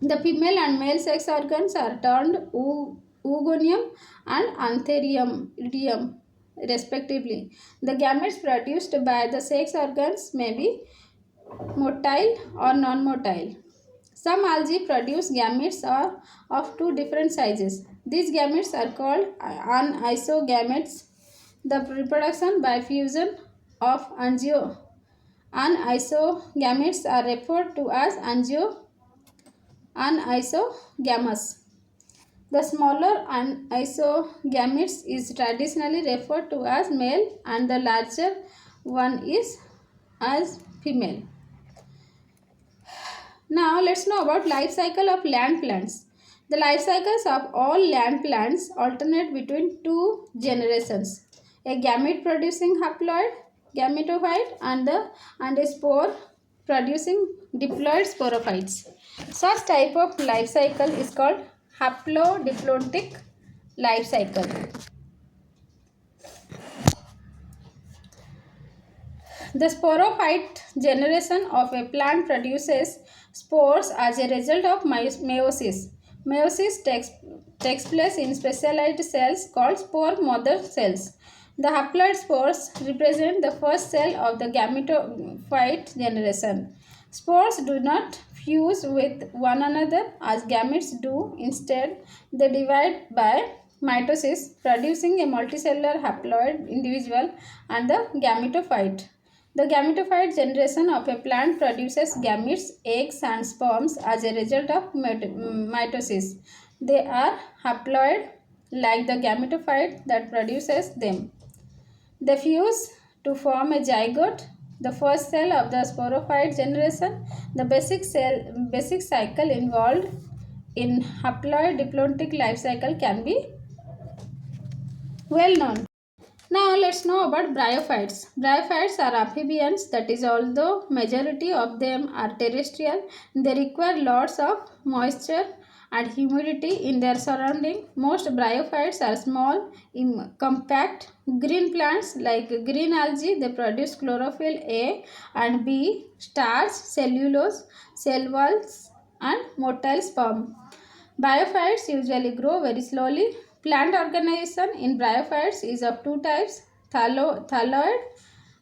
The female and male sex organs are termed oogonium and antheridium respectively. The gametes produced by the sex organs may be motile or non-motile. Some algae produce gametes are of two different sizes. These gametes are called anisogametes. The reproduction by fusion of anisogametes are referred to as anisogamous. The smaller isogametes is traditionally referred to as male and the larger one is as female. Now let's know about life cycle of land plants. The life cycles of all land plants alternate between two generations. A gamete producing haploid gametophyte and a spore producing diploid sporophytes. Such type of life cycle is called haplodiploidic life cycle. The sporophyte generation of a plant produces spores as a result of meiosis. Meiosis takes place in specialized cells called spore mother cells. The haploid spores represent the first cell of the gametophyte generation. Spores do not fuse with one another as gametes do. Instead, they divide by mitosis, producing a multicellular haploid individual and the gametophyte. The gametophyte generation of a plant produces gametes, eggs, and sperms as a result of mitosis. They are haploid like the gametophyte that produces them. They fuse to form a zygote, the first cell of the sporophyte generation. The basic cycle involved in haploid diploidic life cycle can be well known. Now let's know about bryophytes. Bryophytes are amphibians, that is, although majority of them are terrestrial, they require lots of moisture and humidity in their surrounding. Most bryophytes are small, compact, green plants like green algae. They produce chlorophyll A and B, starch, cellulose, cell walls, and motile sperm. Bryophytes usually grow very slowly. Plant organization in bryophytes is of two types, thalloid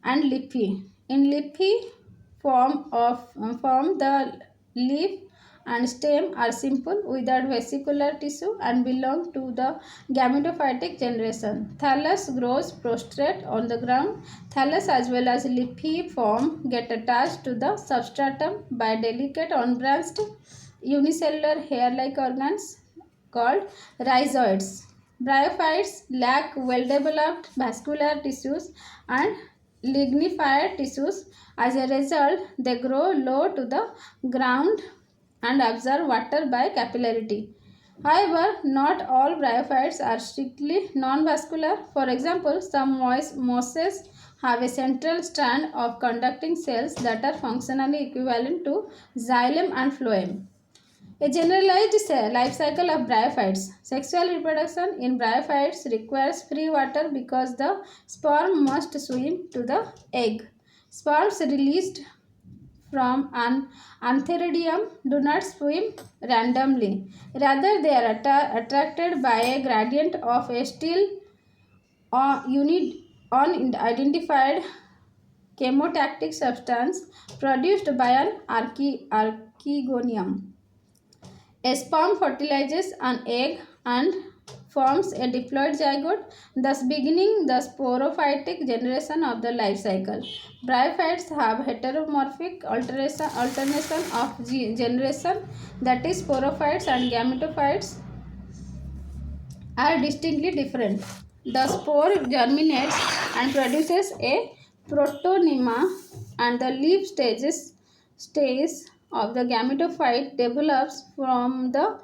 and leafy. In leafy form, the leaf and stem are simple without vesicular tissue and belong to the gametophytic generation. Thallus grows prostrate on the ground. Thallus as well as leafy form get attached to the substratum by delicate unbranched unicellular hair-like organs called rhizoids. Bryophytes lack well-developed vascular tissues and lignified tissues. As a result, they grow low to the ground and absorb water by capillarity. However, not all bryophytes are strictly non-vascular. For example, some mosses have a central strand of conducting cells that are functionally equivalent to xylem and phloem. A generalized life cycle of bryophytes. Sexual reproduction in bryophytes requires free water because the sperm must swim to the egg. Sperms released from an antheridium do not swim randomly. Rather, they are attracted by a gradient of a still unidentified chemotactic substance produced by an archegonium. A sperm fertilizes an egg and forms a diploid zygote, thus beginning the sporophytic generation of the life cycle. Bryophytes have heteromorphic alternation of generation, that is, sporophytes and gametophytes are distinctly different. The spore germinates and produces a protonema, and the leaf stage of the gametophyte develops from the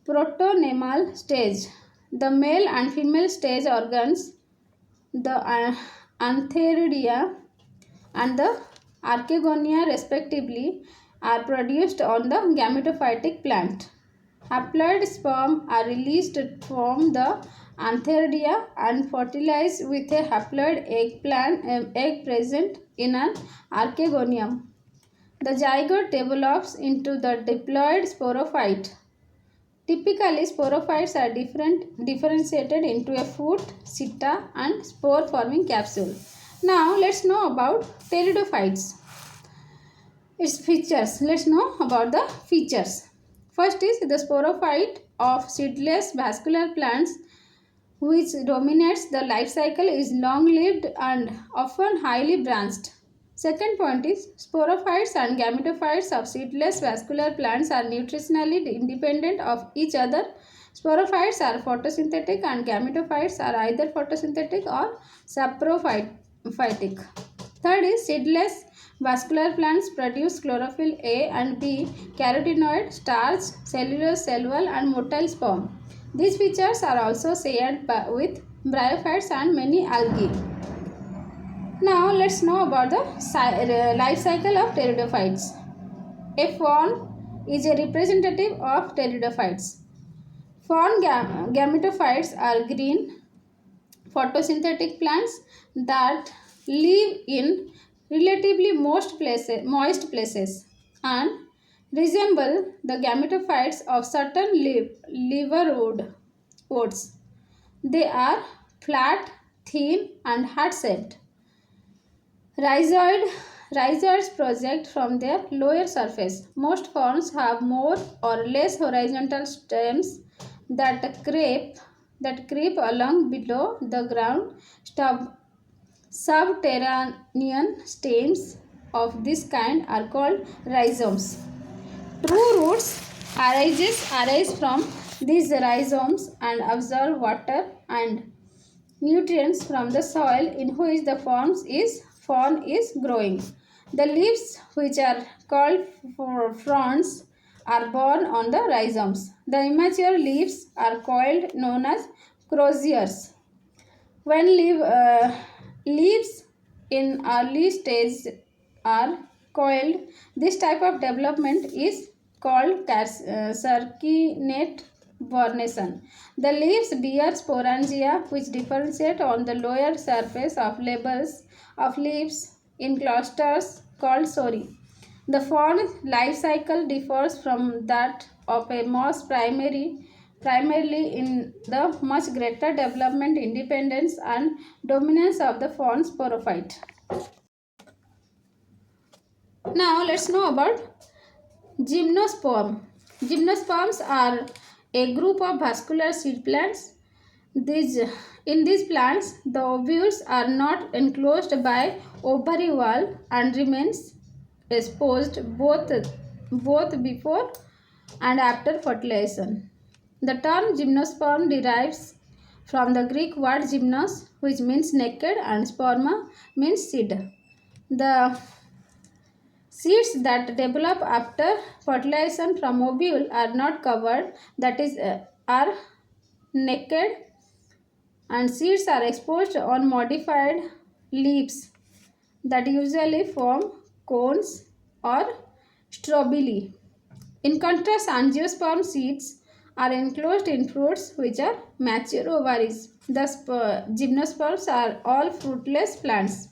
protonemal stage. The male and female stage organs, the antheridia and the archegonia respectively, are produced on the gametophytic plant. Haploid sperm are released from the antheridia and fertilized with a haploid egg present in an archegonium. The zygote develops into the diploid sporophyte. Typically, sporophytes are differentiated into a foot, seta, and spore-forming capsule. Now, let's know about pteridophytes. Its features. Let's know about the features. First is the sporophyte of seedless vascular plants which dominates the life cycle, is long-lived and often highly branched. Second point is sporophytes and gametophytes of seedless vascular plants are nutritionally independent of each other. Sporophytes are photosynthetic and gametophytes are either photosynthetic or saprophytic. Third is seedless vascular plants produce chlorophyll A and B, carotenoid, starch, cellulose, cell wall, and motile sperm. These features are also shared with bryophytes and many algae. Now let's know about the life cycle of pteridophytes. A fawn is a representative of pteridophytes. Fawn gametophytes are green photosynthetic plants that live in relatively moist places and resemble the gametophytes of certain liverwort oats. They are flat, thin, and heart-shaped. Rhizoid Rhizoids project from their lower surface. Most ferns have more or less horizontal stems that creep along below the ground. Subterranean stems of this kind are called rhizomes. True roots arise from these rhizomes and absorb water and nutrients from the soil in which the fern is growing. The leaves, which are called fronds, are borne on the rhizomes. The immature leaves are coiled, known as croziers. When leaves in early stage are coiled, this type of development is called circinate vernation. The leaves bear sporangia which differentiate on the lower surface of labels of leaves in clusters called sori. The fern life cycle differs from that of a moss primarily in the much greater development independence and dominance of the fern sporophyte. Now let's know about gymnosperm. Gymnosperms are a group of vascular seed plants. In these plants, the ovules are not enclosed by ovary wall and remains exposed both before and after fertilization. The term gymnosperm derives from the Greek word gymnos, which means naked, and sperma means seed. The seeds that develop after fertilization from ovule are not covered, that is, are naked, and seeds are exposed on modified leaves that usually form cones or strobili. In contrast, angiosperm seeds are enclosed in fruits which are mature ovaries. Thus, gymnosperms are all fruitless plants.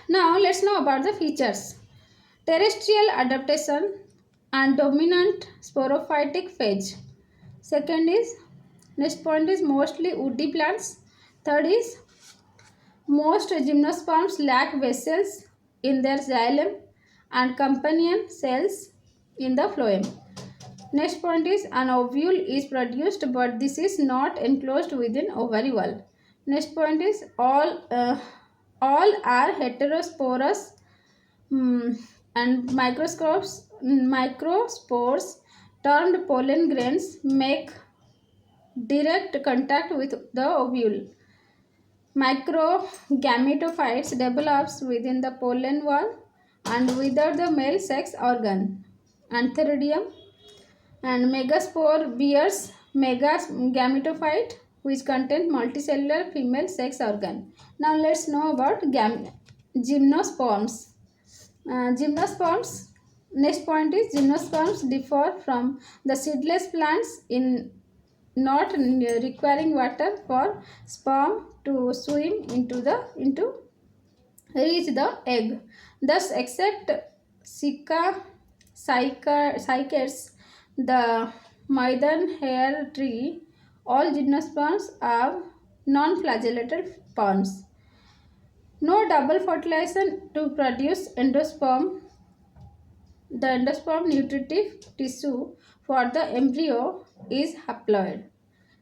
Now, let's know about the features. Terrestrial adaptation and dominant sporophytic phase. Second is, next point is mostly woody plants. Third is, most gymnosperms lack vessels in their xylem and companion cells in the phloem. Next point is an ovule is produced but this is not enclosed within ovary wall. Next point is all are heterosporous and microspores termed pollen grains make direct contact with the ovule. Microgametophytes develops within the pollen wall and without the male sex organ. Antheridium and megaspore bears megametophyte which contain multicellular female sex organ. Now let's know about gymnosperms. Gymnosperms. Next point is gymnosperms differ from the seedless plants in not requiring water for sperm to swim into reach the egg. Thus, except cycads, the maiden hair tree, all gymnosperms are non-flagellated sperms. No double fertilization to produce endosperm. The endosperm nutritive tissue for the embryo is haploid.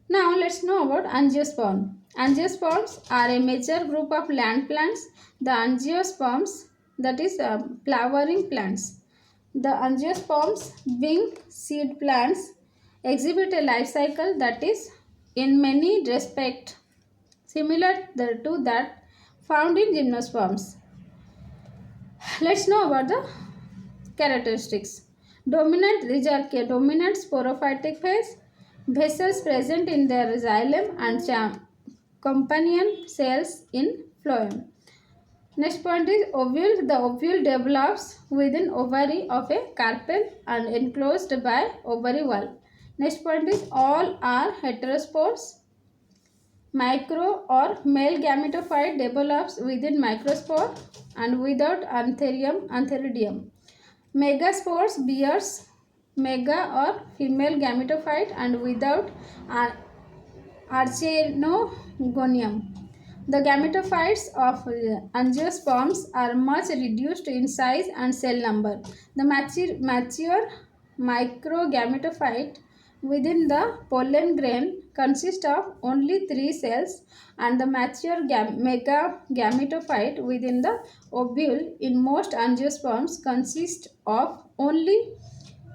Now let's know about angiosperm. Angiosperms are a major group of land plants. The angiosperms, that is flowering plants. The angiosperms, being seed plants, exhibit a life cycle that is in many respects similar to that found in gymnosperms. Let's know about the characteristics. Dominant, these are dominant sporophytic phase, vessels present in their xylem and companion cells in phloem. Next point is ovule. The ovule develops within ovary of a carpel and enclosed by ovary wall. Next point is all are heterospores. Micro or male gametophyte develops within microspore and without antheridium. Megaspores bears mega or female gametophyte and without archenogonium. The gametophytes of angiosperms are much reduced in size and cell number. The mature microgametophyte within the pollen grain consists of only 3 cells, and the mature mega gametophyte within the ovule in most angiosperms consists of only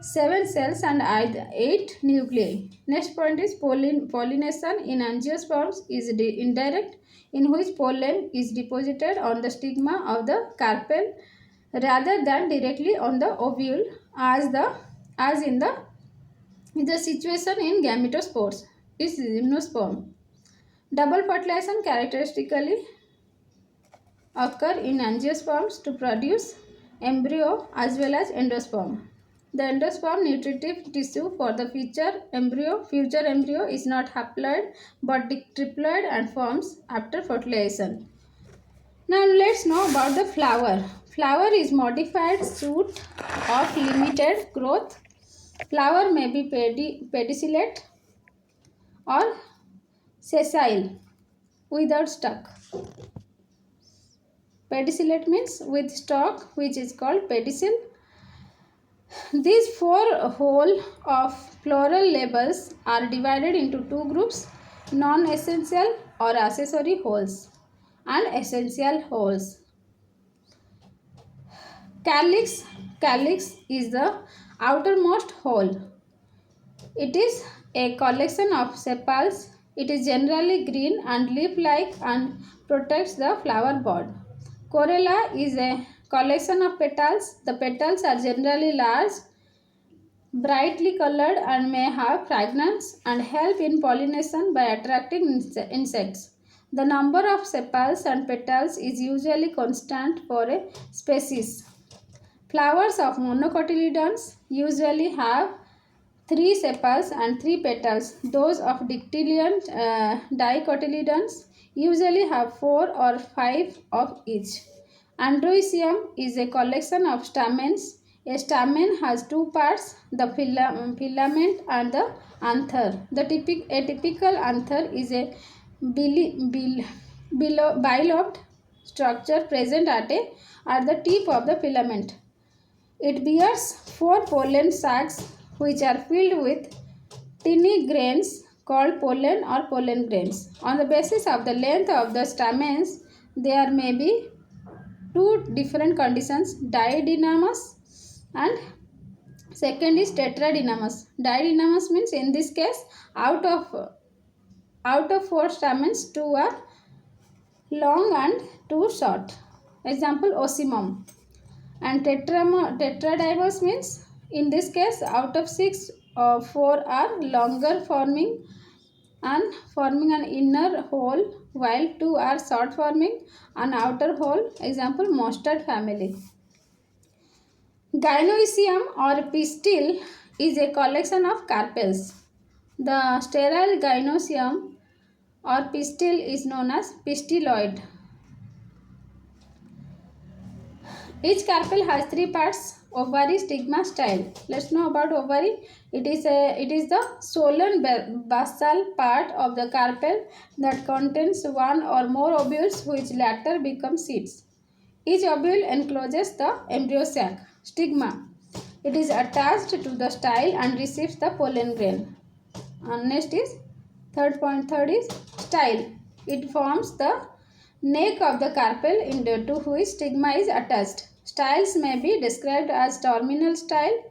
7 cells and 8 nuclei. Next point is pollination in angiosperms is indirect, in which pollen is deposited on the stigma of the carpel rather than directly on the ovule as in the situation in gametospores is gymnosperm. Double fertilization characteristically occur in angiosperms to produce embryo as well as endosperm. The endosperm nutritive tissue for the future embryo is not haploid but triploid and forms after fertilization. Now let's know about the flower. Flower is modified shoot of limited growth. Flower may be pedicellate or sessile without stalk. Pedicellate means with stalk, which is called pedicel. These 4 whole of floral labels are divided into 2 groups: non-essential or accessory wholes and essential wholes. Calyx is the outermost whole. It is a collection of sepals. It is generally green and leaf-like and protects the flower bud. Corolla is a collection of petals. The petals are generally large, brightly colored and may have fragrance and help in pollination by attracting insects. The number of sepals and petals is usually constant for a species. Flowers of monocotyledons usually have 3 sepals and 3 petals. Those of dicotyledons usually have 4 or 5 of each. Androecium is a collection of stamens. A stamen has 2 parts, the filament and the anther. A typical anther is a bilobed structure present at the tip of the filament. It bears 4 pollen sacs which are filled with tiny grains called pollen or pollen grains. On the basis of the length of the stamens, there may be 2 different conditions: didynamous and second is tetradynamous. Didynamous means in this case out of 4 stamens 2 are long and 2 short. Example ocimum. And tetradymous means in this case out of 6 4 are longer forming an inner hole while 2 are short forming an outer hole. Example mustard family. Gynoecium or pistil is a collection of carpels. The sterile gynoecium or pistil is known as pistiloid. Each carpel has 3 parts: ovary, stigma, style. Let's know about ovary. It is the swollen basal part of the carpel that contains one or more ovules which later become seeds. Each ovule encloses the embryo sac. Stigma. It is attached to the style and receives the pollen grain. And next is Third is style. It forms the neck of the carpel to which stigma is attached. Styles may be described as terminal style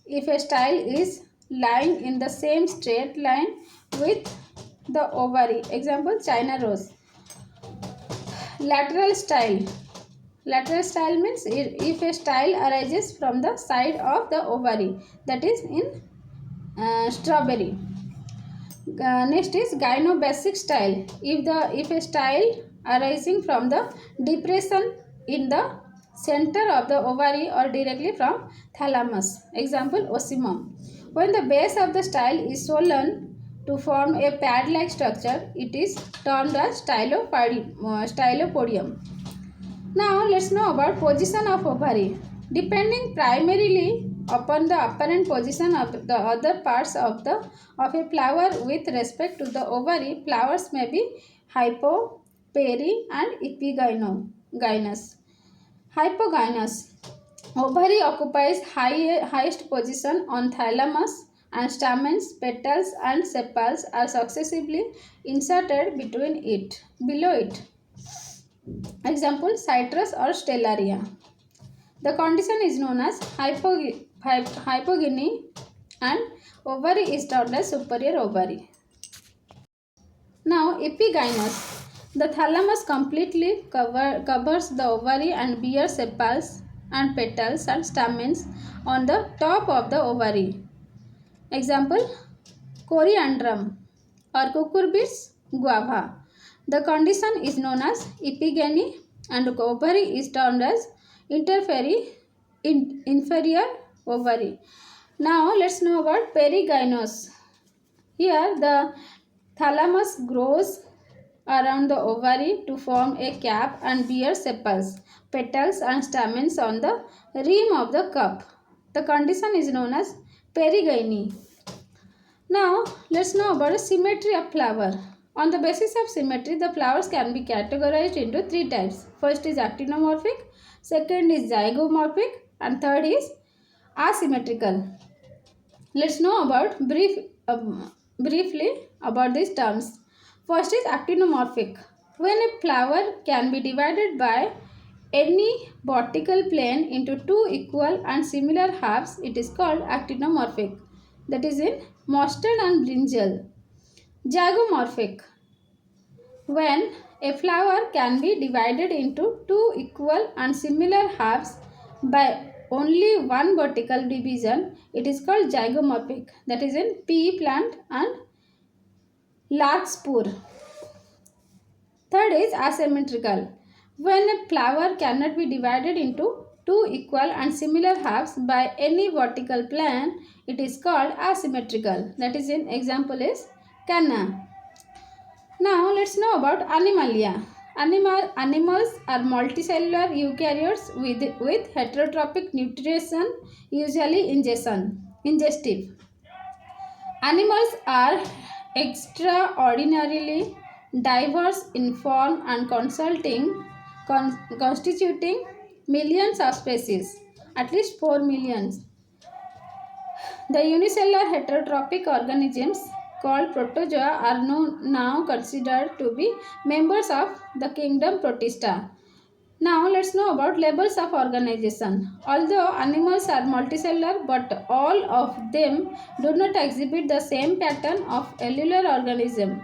if a style is lying in the same straight line with the ovary. Example, China rose. Lateral style. Lateral style means if a style arises from the side of the ovary, that is in strawberry. Next is gynobasic style. If a style arising from the depression in the center of the ovary or directly from thalamus. Example, osimum. When the base of the style is swollen to form a pad-like structure, it is termed as stylopodium. Now let's know about position of ovary. Depending primarily upon the apparent position of the other parts of a flower with respect to the ovary, flowers may be hypo, peri and epigynous. Hypogynous. Ovary occupies highest position on thalamus and stamens, petals and sepals are successively inserted below it. Example, citrus or stellaria. The condition is known as hypogyny and ovary is termed as superior ovary. Now, epigynous. The thalamus completely covers the ovary and bears sepals and petals and stamens on the top of the ovary. Example, coriandrum or cucurbits guava. The condition is known as epigeny and ovary is termed as inferior ovary. Now let's know about perigynous. Here the thalamus grows around the ovary to form a cap and bears sepals, petals and stamens on the rim of the cup. The condition is known as perigyny. Now let's know about the symmetry of flower. On the basis of symmetry, the flowers can be categorized into three types. First is actinomorphic, second is zygomorphic and third is asymmetrical. Let's know about briefly about these terms. First is actinomorphic. When a flower can be divided by any vertical plane into two equal and similar halves, it is called actinomorphic. That is in mustard and brinjal. Zygomorphic. When a flower can be divided into two equal and similar halves by only one vertical division, it is called zygomorphic. That is in pea plant and larkspur. Third is asymmetrical. When a flower cannot be divided into two equal and similar halves by any vertical plane, it is called asymmetrical. That is in example is canna. Now let's know about Animalia. Animals are multicellular eukaryotes with heterotrophic nutrition, usually ingestive. Animals are extraordinarily diverse in form and constituting millions of species, at least 4 million. The unicellular heterotrophic organisms called protozoa are now considered to be members of the kingdom Protista. Now let's know about levels of organization. Although animals are multicellular, but all of them do not exhibit the same pattern of cellular organization.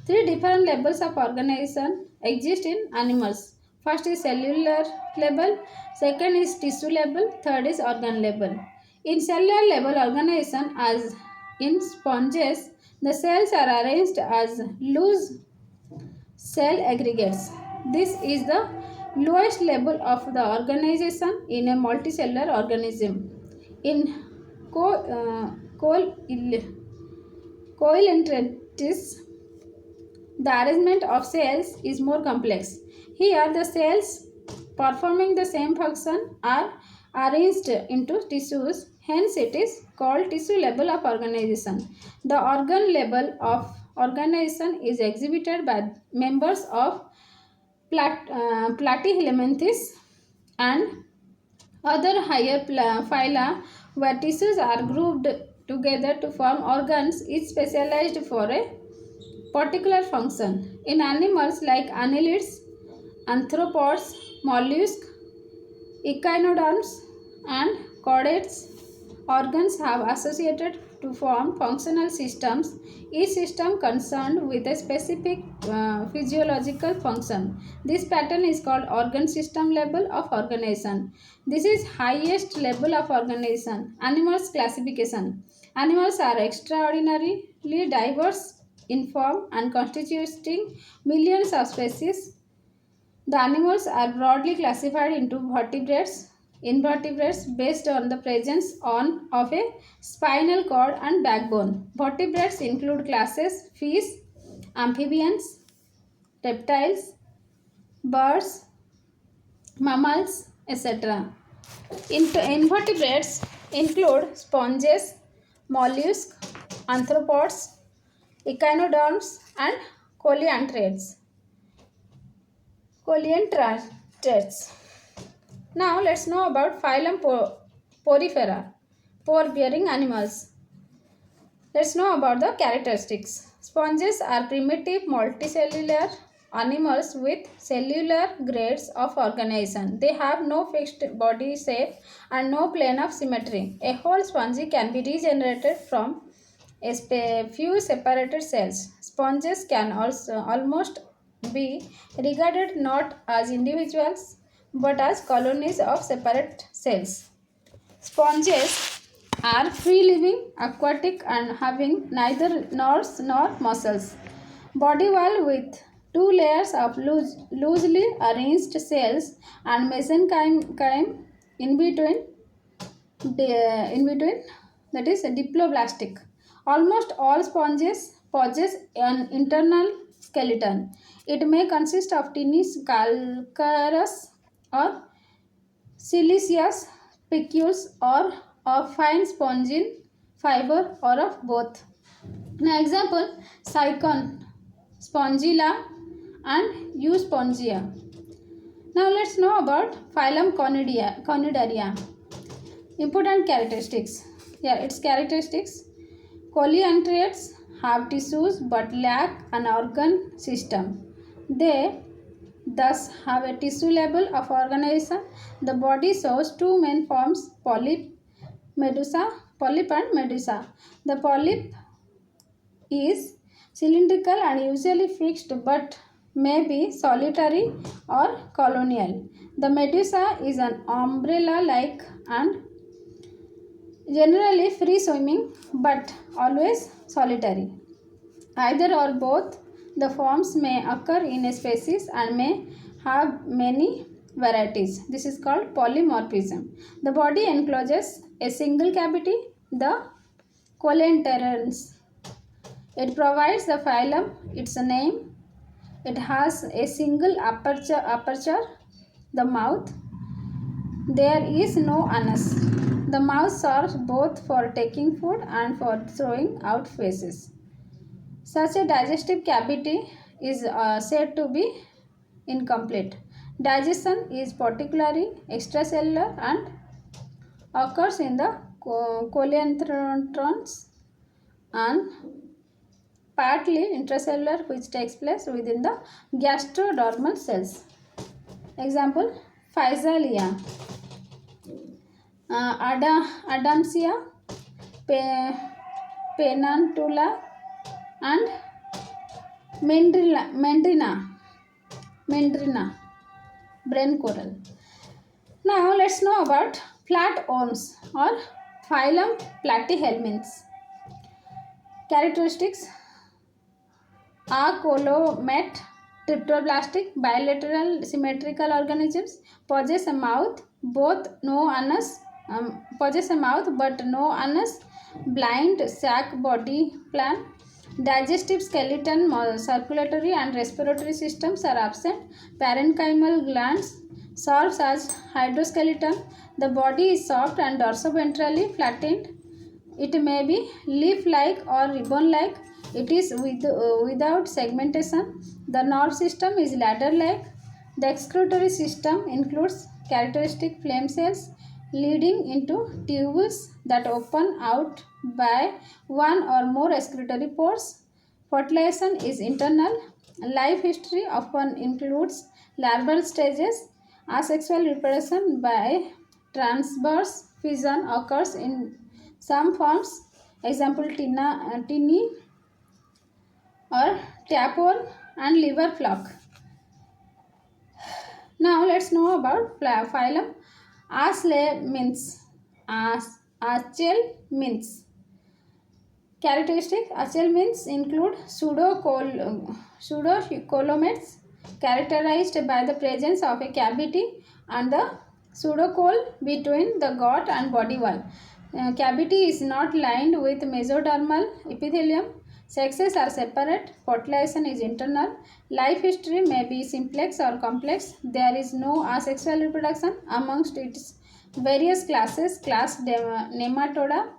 Three different levels of organization exist in animals. First is cellular level, second is tissue level, third is organ level. In cellular level organization, as in sponges, the cells are arranged as loose cell aggregates. This is the lowest level of the organization in a multicellular organism. In coelentritis, the arrangement of cells is more complex. Here, the cells performing the same function are arranged into tissues. Hence, it is called tissue level of organization. The organ level of organization is exhibited by members of Platyhelminthes and other higher phyla where tissues are grouped together to form organs, each specialized for a particular function. In animals like annelids, arthropods, mollusks, echinoderms, and chordates, organs have associated to form functional systems, each system concerned with a specific physiological function. This pattern is called organ system level of organization. This is highest level of organization. Animals classification. Animals are extraordinarily diverse in form and constituting millions of species. The animals are broadly classified into vertebrates, invertebrates based on the presence of a spinal cord and backbone. Vertebrates include classes fish, amphibians, reptiles, birds, mammals, etc. Invertebrates include sponges, mollusks, arthropods, echinoderms, and coleanthrates. Coleanthrates. Now let's know about phylum Porifera, pore-bearing animals. Let's know about the characteristics. Sponges are primitive multicellular animals with cellular grades of organization. They have no fixed body shape and no plane of symmetry. A whole sponge can be regenerated from a few separated cells. Sponges can also almost be regarded not as individuals but as colonies of separate cells. Sponges are free-living, aquatic, and having neither nerves nor muscles. Body wall with two layers of loosely arranged cells and mesenchyme in between. That is diploblastic. Almost all sponges possess an internal skeleton. It may consist of tiny calcareous or siliceous spicules or of fine spongin fiber or of both. Now example Cycon, Spongilla and Euspongia. Now let's know about phylum Conidaria. Important characteristics. Yeah, its characteristics. Coleanthrates have tissues but lack an organ system. They thus have a tissue level of organization. The body shows two main forms, polyp and medusa. The polyp is cylindrical and usually fixed but may be solitary or colonial. The medusa is an umbrella-like and generally free swimming but always solitary. Either or both the forms may occur in a species and may have many varieties. This is called polymorphism. The body encloses a single cavity, the coleanthrates. It provides the phylum its name. It has a single aperture, the mouth. There is no anus. The mouth serves both for taking food and for throwing out feces. Such a digestive cavity is said to be incomplete. Digestion is particularly extracellular and occurs in the coleanthrates and partly intracellular, which takes place within the gastrodermal cells. Example Physalia, Adamsia, Pennantula, and Mendrina, brain coral. Now let's know about flatworms or phylum Platyhelminths. Characteristics: acolomate, triploblastic, bilateral symmetrical organisms, possess a mouth, possess a mouth but no anus, blind sac body plan, digestive skeleton, circulatory and respiratory systems are absent, parenchymal glands serves as hydroskeleton, the body is soft and dorsoventrally flattened, it may be leaf-like or ribbon-like, it is without segmentation, the nerve system is ladder-like, the excretory system includes characteristic flame cells, leading into tubules that open out by one or more excretory pores. Fertilization is internal. Life history often includes larval stages. Asexual reproduction by transverse fission occurs in some forms. Example, tinny or tadpole and liver flock. Now let's know about phylum Achelminths. Characteristic Achelminths include pseudocollomates characterized by the presence of a cavity and the pseudocoel between the gut and body wall. Cavity is not lined with mesodermal epithelium. Sexes are separate. Fertilization is internal. Life history may be simplex or complex. There is no asexual reproduction amongst its various classes. Class Nematoda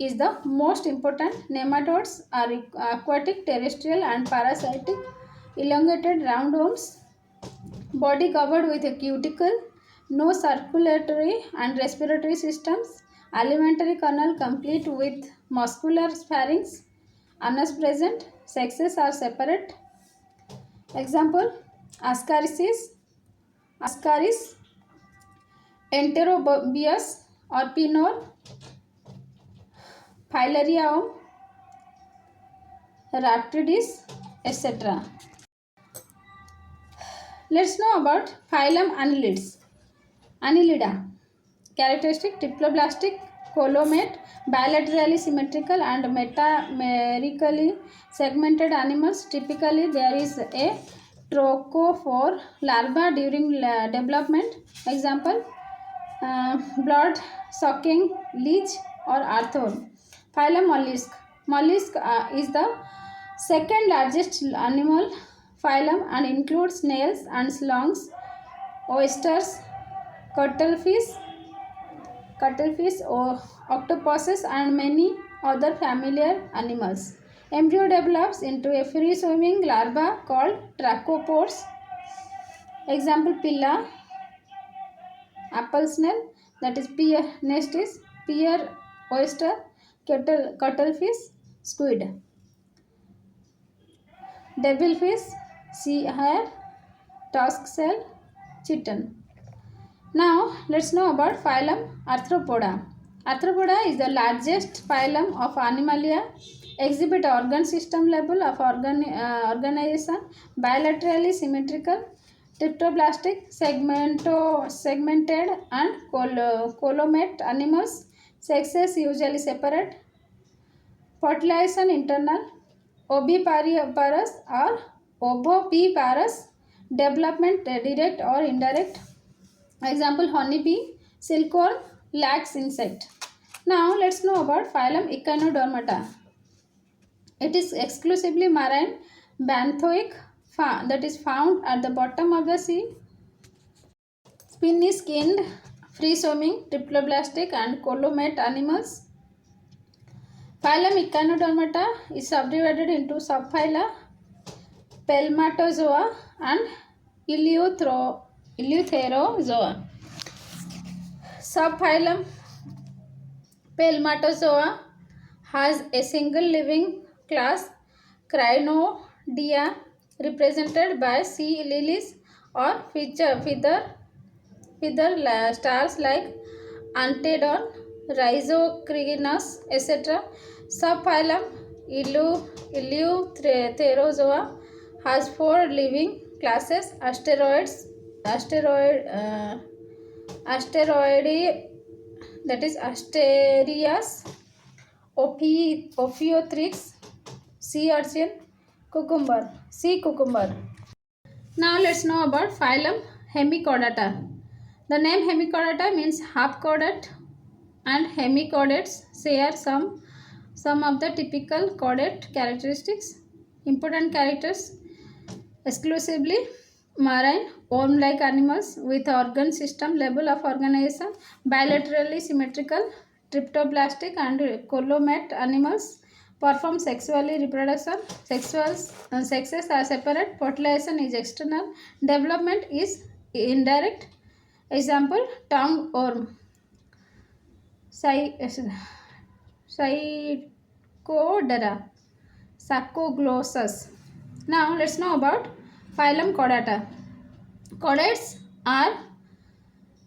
is the most important. Nematodes are aquatic, terrestrial, and parasitic. Elongated roundworms. Body covered with a cuticle. No circulatory and respiratory systems. Alimentary canal complete with muscular pharynx. Anus present. Sexes are separate. Example, Ascaris, Enterobius or Pinor, Filariaum, Rhaptidis, etc. Let's know about phylum Annelida. Characteristic triploblastic columate, bilaterally symmetrical and metamerically segmented animals. Typically, there is a trochophore larva during development. Example, blood-sucking leech or earthworm. Phylum Mollusk. Mollusk is the second largest animal phylum and includes snails and slugs, oysters, cuttlefish, octopuses, and many other familiar animals. Embryo develops into a free-swimming larva called trachopores. Example, Pilla, apple snail, that is pear, next is pear oyster, cuttlefish, squid, devilfish, sea hare, tusk shell, chiton. Now let's know about phylum Arthropoda. Arthropoda is the largest phylum of Animalia. Exhibit organ system level of organization, bilaterally symmetrical, triploblastic, segmented and columate animals. Sexes usually separate. Fertilization internal. Oviparous or ovoviparous. Development direct or indirect. Example, honeybee, silkworm, lax insect. Now let's know about phylum Echinodermata. It is exclusively marine benthoic that is found at the bottom of the sea. Spiny skinned, free swimming, triploblastic and columate animals. Phylum Echinodermata is subdivided into subphyla Pelmatozoa and Eleutherozoa. Subphylum Pelmatozoa has a single living class, Crinoidea, represented by sea lilies or feather stars like Antedon, Rhizocrinus, etc. Subphylum Eleutherozoa has 4 living classes: asteroideae, that is Asterias, Ophiothrix, sea urchin, sea cucumber. Now let's know about phylum Hemichordata. The name Hemichordata means half chordate, and hemichordates share some of the typical chordate characteristics. Important characters: exclusively marine, worm-like animals with organ system level of organization, bilaterally symmetrical, triploblastic and columate animals, perform sexually reproduction, sexes are separate, fertilization is external, development is indirect. Example, tongue worm. Psychodera, Sarcoglossus. Now let's know about phylum Chordata. Chordates are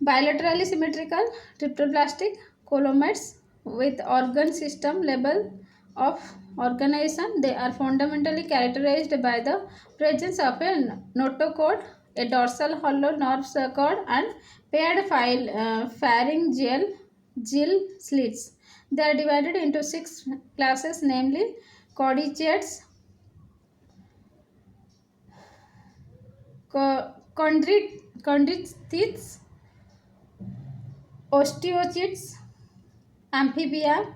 bilaterally symmetrical triploblastic coleomeres with organ system level of organization. They are fundamentally characterized by the presence of a notochord, a dorsal hollow nerve cord, and paired pharyngeal gill slits. They are divided into six classes, namely chordates, chondrichthyes, osteocytes, amphibia,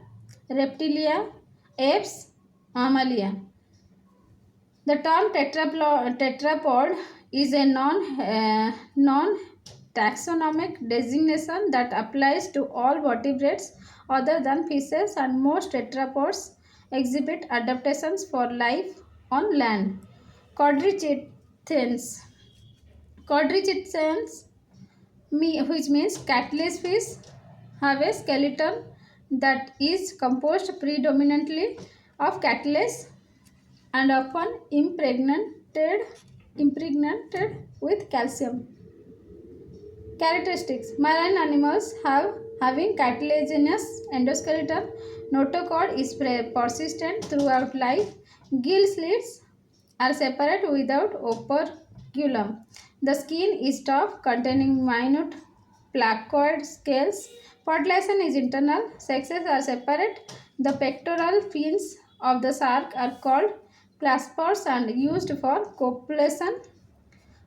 reptilia, apes, mammalia. The term tetrapod is a non-taxonomic designation that applies to all vertebrates other than fishes, and most tetrapods exhibit adaptations for life on land. Quadricephalians. Quadricephalians, which means catless fish, have a skeleton that is composed predominantly of cartilage and often impregnated with calcium. Characteristics: marine animals having cartilaginous endoskeleton. Notochord is persistent throughout life. Gill slits are separate without operculum. The skin is tough, containing minute placoid scales. Fertilization is internal. Sexes are separate. The pectoral fins of the shark are called claspers and used for copulation.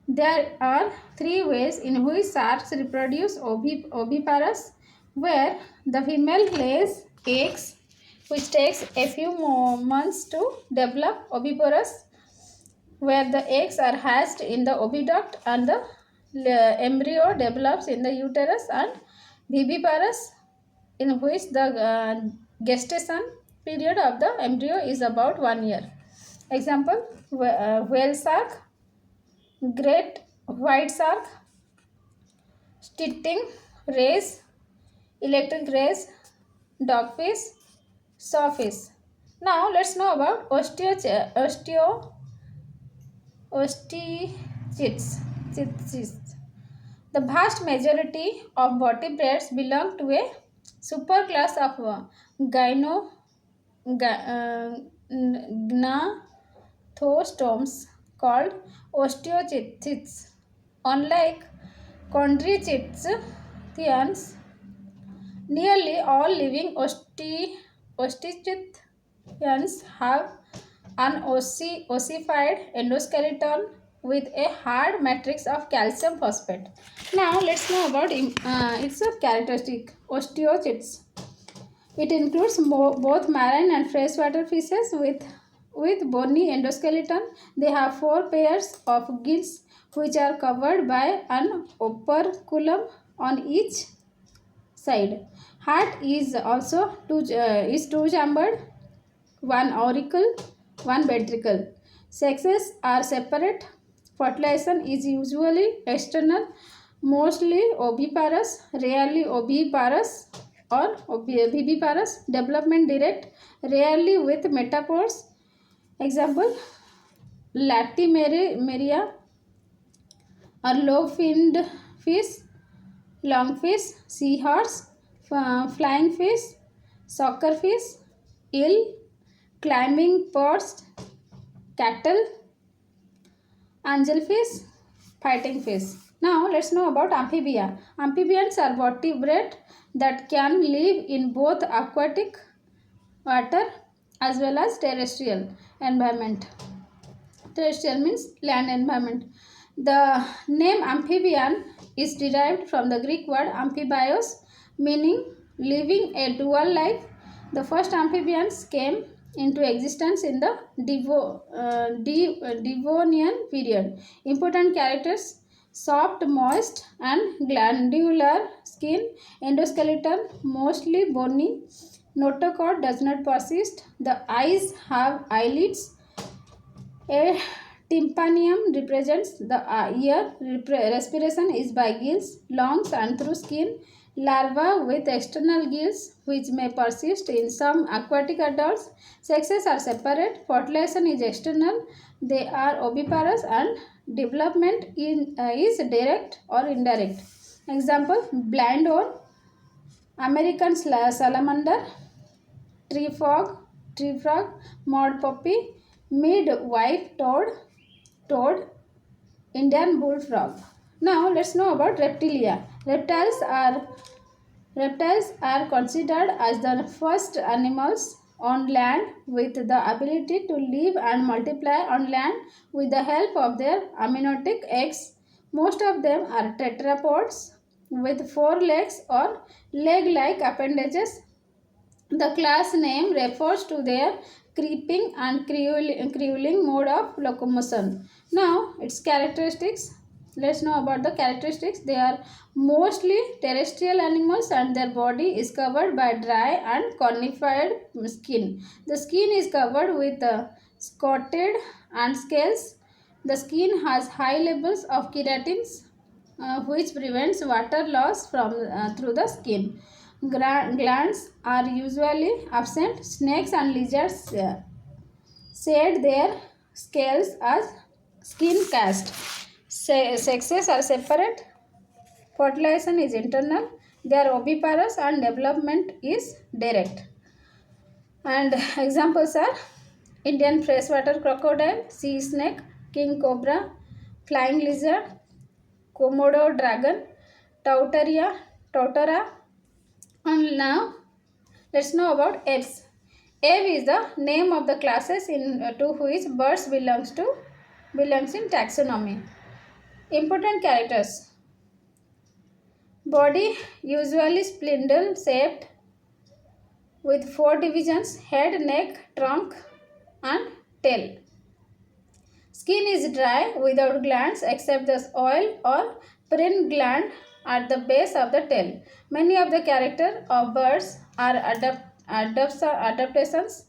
There are three ways in which sharks reproduce: oviparous, where the female lays eggs, which takes a few more months to develop; oviparous, where the eggs are hatched in the oviduct and the embryo develops in the uterus; and viviparous, in which the gestation period of the embryo is about 1 year. Example: whale shark, great white shark, stinting rays, electric rays, dogfish, sawfish. Now let's know about osteocysts. The vast majority of vertebrates belong to a superclass of gnathostomes called osteocysts. Unlike chondrichthyans, nearly all living osteocysts have an ossified endoskeleton with a hard matrix of calcium phosphate. Now let's know about its characteristic. Osteocysts. It includes both marine and freshwater fishes with bony endoskeleton. They have 4 pairs of gills which are covered by an operculum on each side. Heart is also two-chambered, one auricle, one ventricle. Sexes are separate. Fertilization is usually external, mostly oviparous, rarely oviparous or viviparous. Development direct, rarely with metaphors. Example: Latimeria or low-finned fish, lungfish, seahorse, flying fish, sucker fish, eel, climbing birds, cattle, angelfish, fighting fish. Now let's know about amphibia. Amphibians are vertebrate that can live in both aquatic water as well as terrestrial environment. Terrestrial means land environment. The name amphibian is derived from the Greek word amphibios, meaning living a dual life. The first amphibians came into existence in the Devonian period. Important characters: soft, moist, and glandular skin, endoskeleton mostly bony. Notochord does not persist. The eyes have eyelids. A tympanium represents the ear. Respiration is by gills, lungs, and through skin. larvae with external gills which may persist in some aquatic adults. Sexes are separate. Fertilization is external. They are oviparous and development is direct or indirect. Example: blind owl, American salamander, tree frog, mud poppy, midwife toad, Indian bullfrog. Now let's know about reptilia. Reptiles are considered as the first animals on land with the ability to live and multiply on land with the help of their amniotic eggs. Most of them are tetrapods with four legs or leg-like appendages. The class name refers to their creeping and crawling mode of locomotion. Now, its characteristics. Let's know about the characteristics. They are mostly terrestrial animals and their body is covered by dry and conified skin. The skin is covered with scotted and scales. The skin has high levels of keratins, which prevents water loss from through the skin. Glands are usually absent. Snakes and lizards shed their scales as skin cast. Sexes are separate. Fertilization is internal. They are oviparous and development is direct. And examples are Indian freshwater crocodile, sea snake, king cobra, flying lizard, Komodo dragon, Tautora. And now let's know about apes. Ape is the name of the classes to which birds belongs in taxonomy. Important characters. Body usually spindle shaped with four divisions: head, neck, trunk, and tail. Skin is dry without glands except the oil or prin gland at the base of the tail. Many of the characters of birds are adaptations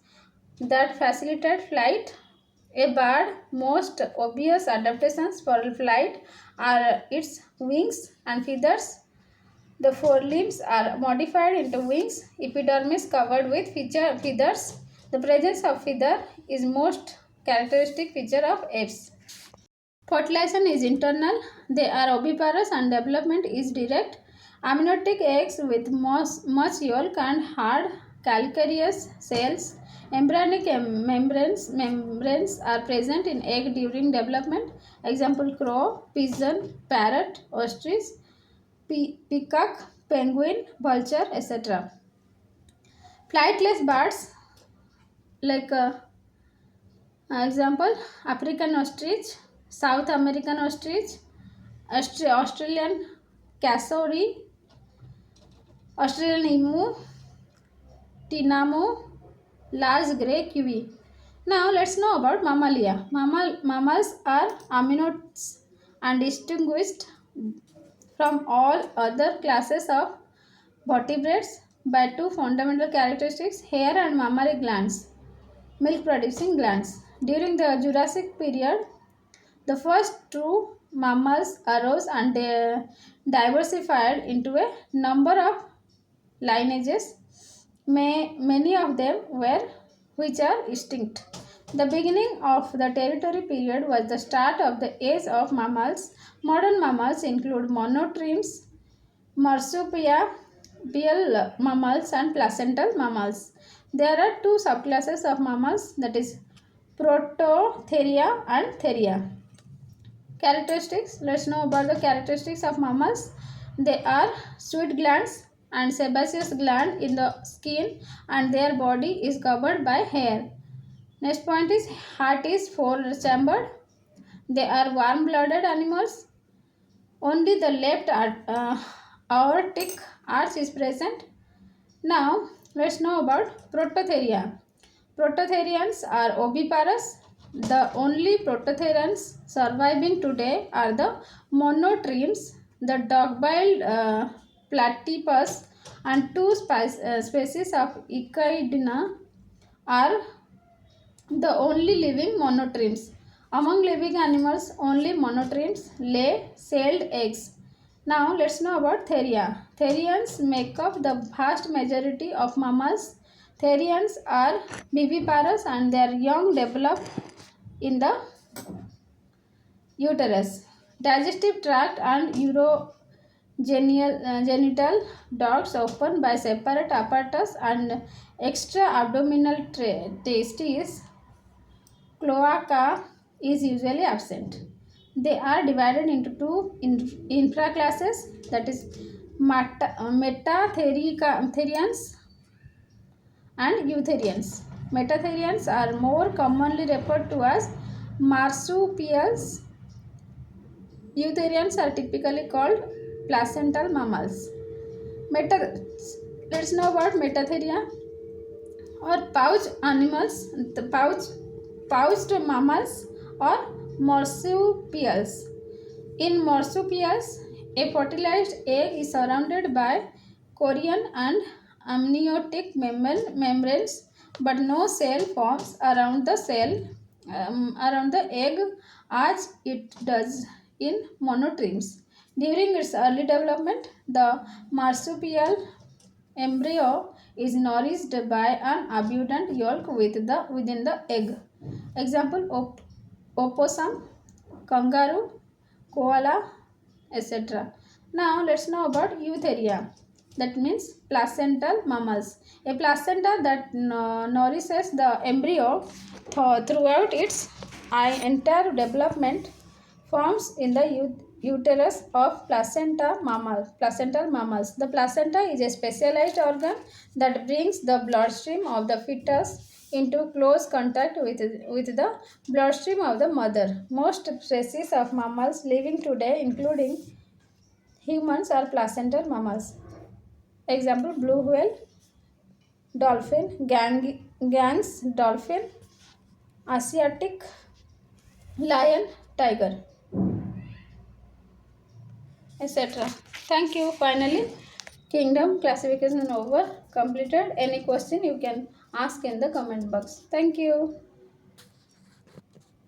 that facilitate flight. A bird's most obvious adaptations for flight are its wings and feathers. The forelimbs are modified into wings, epidermis covered with feathers. The presence of feather is most characteristic feature of apes. Fertilization is internal. They are oviparous and development is direct. Amniotic eggs with much yolk and hard calcareous cells. Embryonic membranes are present in egg during development. Example: crow, pigeon, parrot, ostrich, peacock, penguin, vulture, etc. Flightless birds like example: African ostrich, South American ostrich, Australian cassowary, Australian emu, tinamo, large grey kiwi. Now let's know about mammalia. Mammals are amniotes and distinguished from all other classes of vertebrates by two fundamental characteristics: hair and mammary glands, milk producing glands. During the Jurassic period, the first true mammals arose and diversified into a number of lineages. Many of them were which are extinct. The beginning of the Tertiary period was the start of the age of mammals. Modern mammals include monotremes, marsupial mammals, and placental mammals. There are two subclasses of mammals, that is Prototheria and Theria. Characteristics. Let's know about the characteristics of mammals. They are sweat glands and sebaceous gland in the skin, and their body is covered by hair. Next point is heart is four chambered. They are warm blooded animals. Only the left aortic arch is present. Now let's know about Prototheria. Prototherians are oviparous. The only prototherians surviving today are the monotremes, the dog-billed platypus, and two species of Echidna are the only living monotremes. Among living animals, only monotremes lay celled eggs. Now let's know about Theria. Therians make up the vast majority of mammals. Therians are viviparous and their young develop in the uterus, digestive tract and genital ducts open by separate apparatus and extra abdominal testes. Cloaca is usually absent. They are divided into two infraclasses, that is metatherians and eutherians. Metatherians are more commonly referred to as marsupials. Eutherians are typically called placental mammals. Meta, let's know about metatheria or pouch animals, the pouched mammals or marsupials. In marsupials, a fertilized egg is surrounded by chorion and amniotic membranes, but no cell forms around the egg as it does in monotremes. During its early development, the marsupial embryo is nourished by an abundant yolk within the egg. Example: opossum, kangaroo, koala, etc. Now let's know about eutheria. That means placental mammals. A placenta that nourishes the embryo throughout its entire development forms in the uterus of placental mammals. The placenta is a specialized organ that brings the bloodstream of the fetus into close contact with the bloodstream of the mother. Most species of mammals living today, including humans, are placental mammals. Example: blue whale, dolphin, gangs, dolphin, Asiatic lion, tiger, etc. Thank you. Finally, kingdom classification over completed. Any question you can ask in the comment box. Thank you.